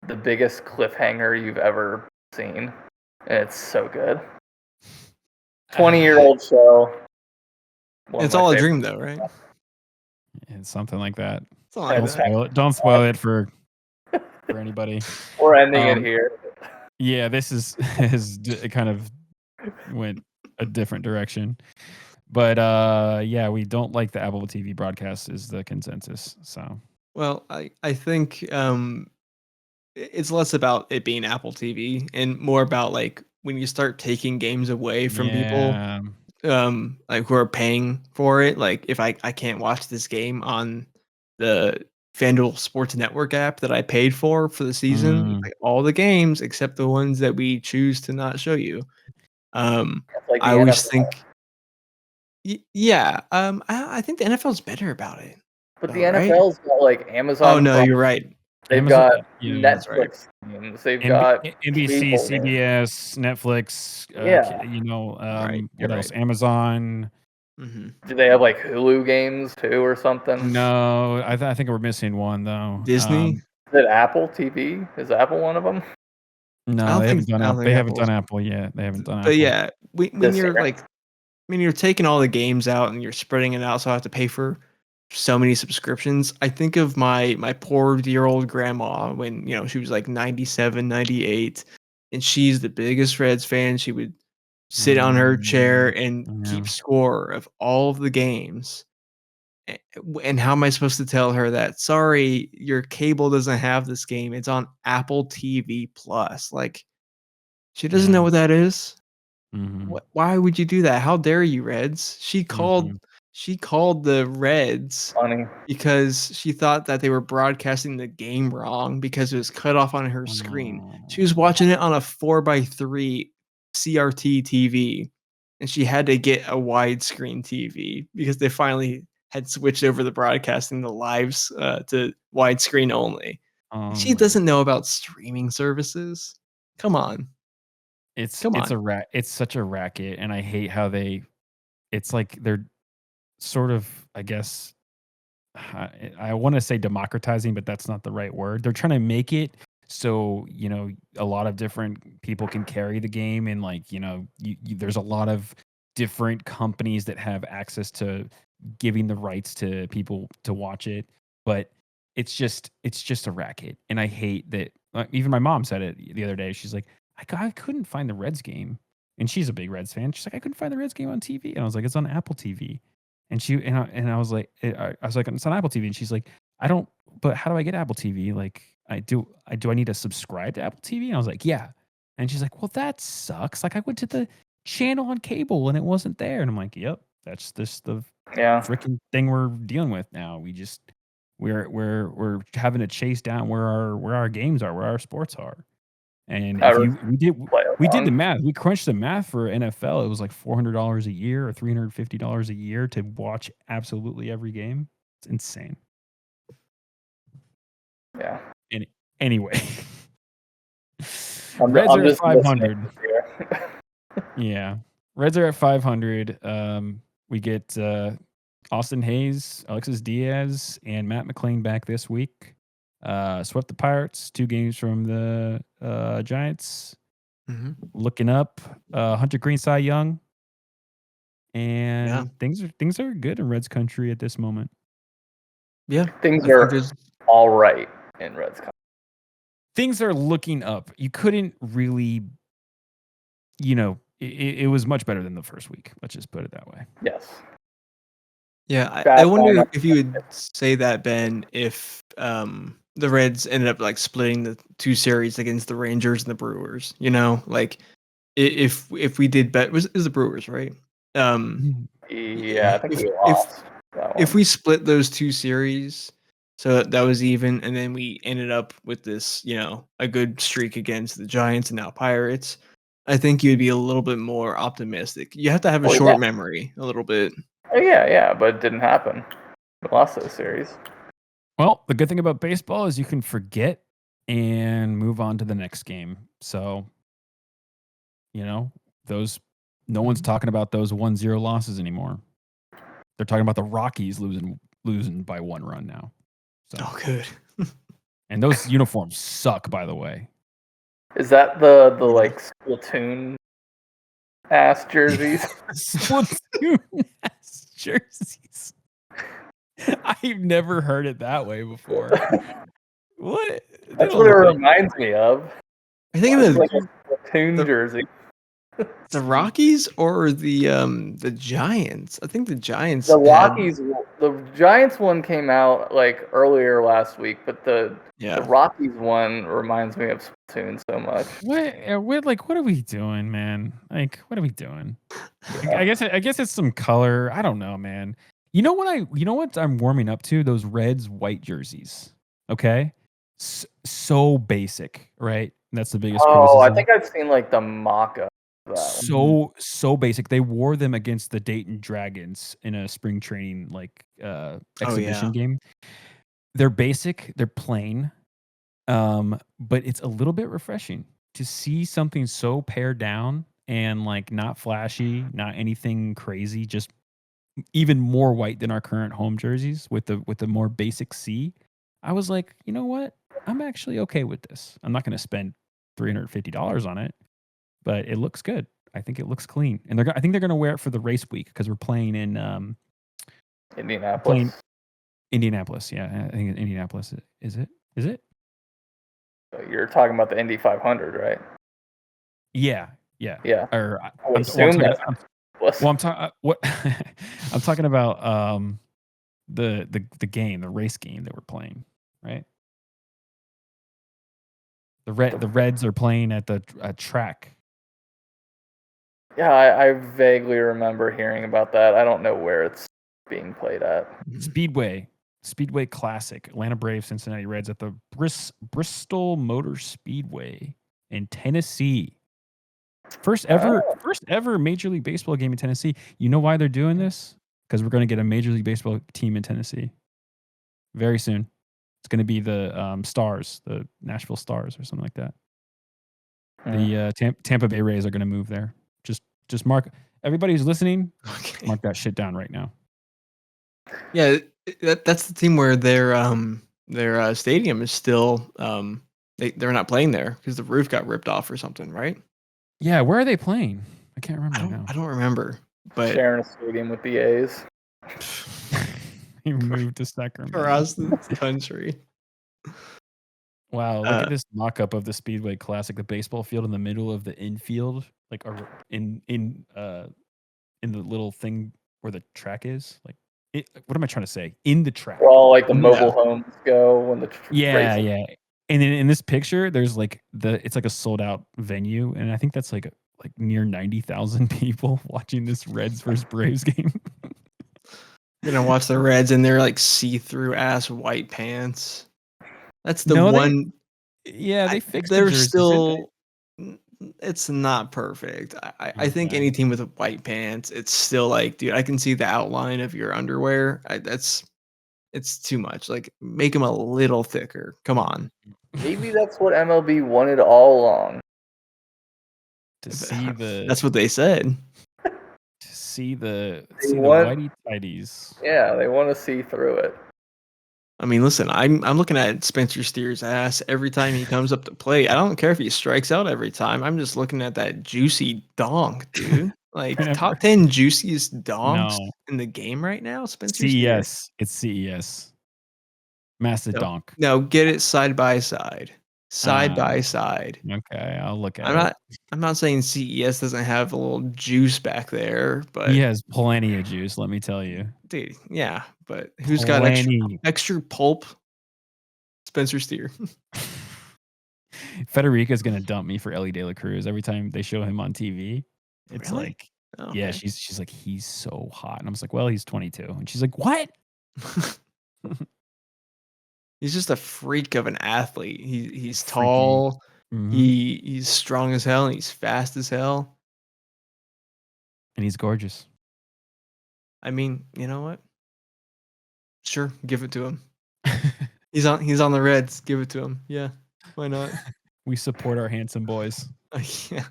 the biggest cliffhanger you've ever seen. And it's so good. 20-year-old show. It's all a dream, though, right? It's something like that. Something like that. Don't spoil it for anybody. We're ending it here. Yeah, this is it kind of went a different direction. But yeah, we don't like the Apple TV broadcast is the consensus. So well, I think it's less about it being Apple TV and more about like when you start taking games away from people like who are paying for it. Like if I can't watch this game on the FanDuel Sports Network app that I paid for the season, like all the games except the ones that we choose to not show you. Like I always think, yeah. I think the NFL is better about it. But the NFL's got like Amazon. Oh no, you're right. They've got Netflix games. They've got NBC, CBS, Netflix. What else? Amazon. Mm-hmm. Do they have like Hulu games too or something? No, I think we're missing one though. Disney. Is it Apple TV? Is Apple one of them? No, they haven't done Apple. They haven't done Apple yet. They haven't done Apple. But yeah, when you're like, you're taking all the games out and you're spreading it out, so I have to pay for so many subscriptions. I think of my poor dear old grandma when she was like 97, 98, and she's the biggest Reds fan. She would sit on her chair and keep score of all of the games. And how am I supposed to tell her that, sorry, your cable doesn't have this game, it's on Apple TV Plus? Like, she doesn't know what that is. Why would you do that? How dare you, Reds? She called the Reds because she thought that they were broadcasting the game wrong because it was cut off on her screen. She was watching it on a 4x3 CRT TV, and she had to get a widescreen TV because they finally had switched over the broadcasting the lives to widescreen only. She doesn't know about streaming services. Come on. It's such a racket, and I hate how it's like they're sort of, I guess, I want to say democratizing, but that's not the right word. They're trying to make it so a lot of different people can carry the game, and like there's a lot of different companies that have access to giving the rights to people to watch it, but it's just a racket, and I hate that. Even my mom said it the other day. She's like, I couldn't find the Reds game, and she's a big Reds fan. She's like, I couldn't find the Reds game on TV, and I was like, it's on Apple TV, and I was like, it's on Apple TV, and she's like, but how do I get Apple TV? Like, do I need to subscribe to Apple TV? And I was like, yeah, and she's like, well, that sucks. Like, I went to the channel on cable and it wasn't there, and I'm like, yep, that's just the freaking thing we're dealing with now. We're having to chase down where our games are, where our sports are. And we did the math. We crunched the math for NFL. It was like $400 a year or $350 a year to watch absolutely every game. It's insane. Yeah. Anyway, Reds are at 500. Yeah, Reds are at 500. We get Austin Hayes, Alexis Diaz, and Matt McClain back this week. Swept the Pirates, 2 games from the Giants. Looking up, Hunter Greene, Cy Young, and things are good in Reds country at this moment. Yeah, things are all right in Reds country. Things are looking up. You couldn't really, it was much better than the first week. Let's just put it that way. Yes. Yeah, I wonder if you would say that, Ben, if the Reds ended up like splitting the 2 series against the Rangers and the Brewers. Like if we did bet, it was the Brewers, right? Yeah, I think we lost that one. If we split those 2 series, so that was even, and then we ended up with this, a good streak against the Giants and now Pirates, I think you'd be a little bit more optimistic. You have to have a short memory a little bit. Oh, yeah, but it didn't happen. We lost those series. Well, the good thing about baseball is you can forget and move on to the next game. So, no one's talking about those 1-0 losses anymore. They're talking about the Rockies losing by 1 run now. So, Oh, good. and those uniforms suck, by the way. Is that the like Splatoon ass jerseys? Splatoon ass jerseys. I've never heard it that way before. What? That's what it reminds me of. I think it's like a Splatoon jersey. The Rockies or the Giants? I think the Giants. The Rockies, the Giants one came out like earlier last week, but the Rockies one reminds me of Splatoon so much. What are we doing, man? Like, what are we doing? Yeah. I guess it's some color. I don't know, man. You know what I'm warming up to? Those Reds white jerseys. Okay, so basic, right? That's the biggest criticism. I think I've seen like the mock-up. So basic. They wore them against the Dayton Dragons in a spring training exhibition game. They're basic, they're plain, but it's a little bit refreshing to see something so pared down and like not flashy, not anything crazy, just even more white than our current home jerseys with the more basic C. I was like, you know what? I'm actually okay with this. I'm not going to spend $350 on it. But it looks good. I think it looks clean, and I think they're going to wear it for the race week because we're playing in Indianapolis. Yeah, I think Indianapolis. Is it? You're talking about the Indy 500, right? Yeah. Or I'm talking about the game, the race game that we're playing, right? The Reds are playing at the track. Yeah, I vaguely remember hearing about that. I don't know where it's being played at. Speedway Classic, Atlanta Braves, Cincinnati Reds at the Bristol Motor Speedway in Tennessee. First ever Major League Baseball game in Tennessee. You know why they're doing this? Because we're going to get a Major League Baseball team in Tennessee very soon. It's going to be the Stars, the Nashville Stars, or something like that. The Tampa Bay Rays are going to move there. Just mark, everybody who's listening, mark that shit down right now. Yeah, that's the team where their stadium is still they're not playing there because the roof got ripped off or something, right? Yeah, where are they playing? I can't remember now. I don't remember, but sharing a stadium with the A's. He moved to Sacramento across the country. Wow, look at this mock-up of the Speedway Classic, the baseball field in the middle of the infield, like in the little thing where the track is. Like, what am I trying to say? In the track. Where all like the mobile homes go when the yeah. And in this picture, there's like it's like a sold out venue, and I think that's like near 90,000 people watching this Reds versus Braves game. You're gonna watch the Reds in their like see-through ass white pants. That's the one. They fixed they're the jerseys, still. It's not perfect. I think any team with white pants, it's still like, dude, I can see the outline of your underwear. It's too much. Like, make them a little thicker. Come on. Maybe that's what MLB wanted all along. That's what they said. To see the whitey tighties. Yeah, they want to see through it. I mean, listen, I'm looking at Spencer Steer's ass every time he comes up to play. I don't care if he strikes out every time. I'm just looking at that juicy donk, dude. Like top 10 juiciest donks in the game right now. Spencer CES. Steer. It's CES. Massive donk. No, get it side by side. Side by side. Okay, I'll look at it. I'm not saying CES doesn't have a little juice back there, but he has plenty of juice, let me tell you. Dude, yeah, but who's got extra pulp? Spencer Steer. Federica's gonna dump me for Ellie De La Cruz every time they show him on TV. It's really? like, okay. Yeah, she's like, he's so hot, and I'm just like, well, he's 22, and she's like, what? He's just a freak of an athlete. He's tall. Mm-hmm. He's strong as hell, and he's fast as hell, and he's gorgeous. I mean, you know what? Sure, give it to him. He's on the Reds. Give it to him. Yeah. Why not? We support our handsome boys. Yeah.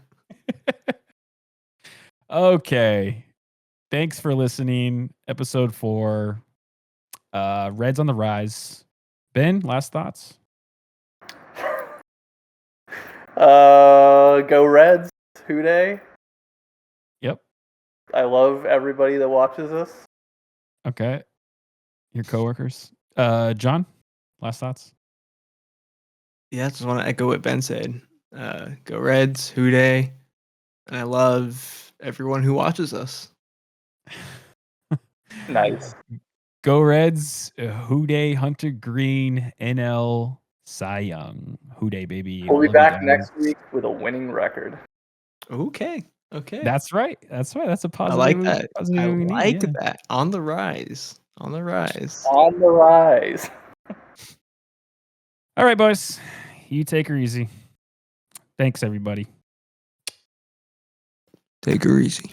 Okay. Thanks for listening. Episode 4. Reds on the rise. Ben, last thoughts? Go Reds. Hooday. Yep. I love everybody that watches this. Okay. Your coworkers. John, last thoughts? Yeah, I just want to echo what Ben said. Go Reds, Hooday. And I love everyone who watches us. Nice. Go Reds, Hooday, Hunter Greene, NL, Cy Young. Hooday, baby. We'll I be love you back guys. next week with a winning record. Okay. That's right. That's right. That's a I positive. like that. Positive I we need, like yeah. that. On the rise. On the rise. On the rise. All right, boys. You take her easy. Thanks, everybody. Take her easy.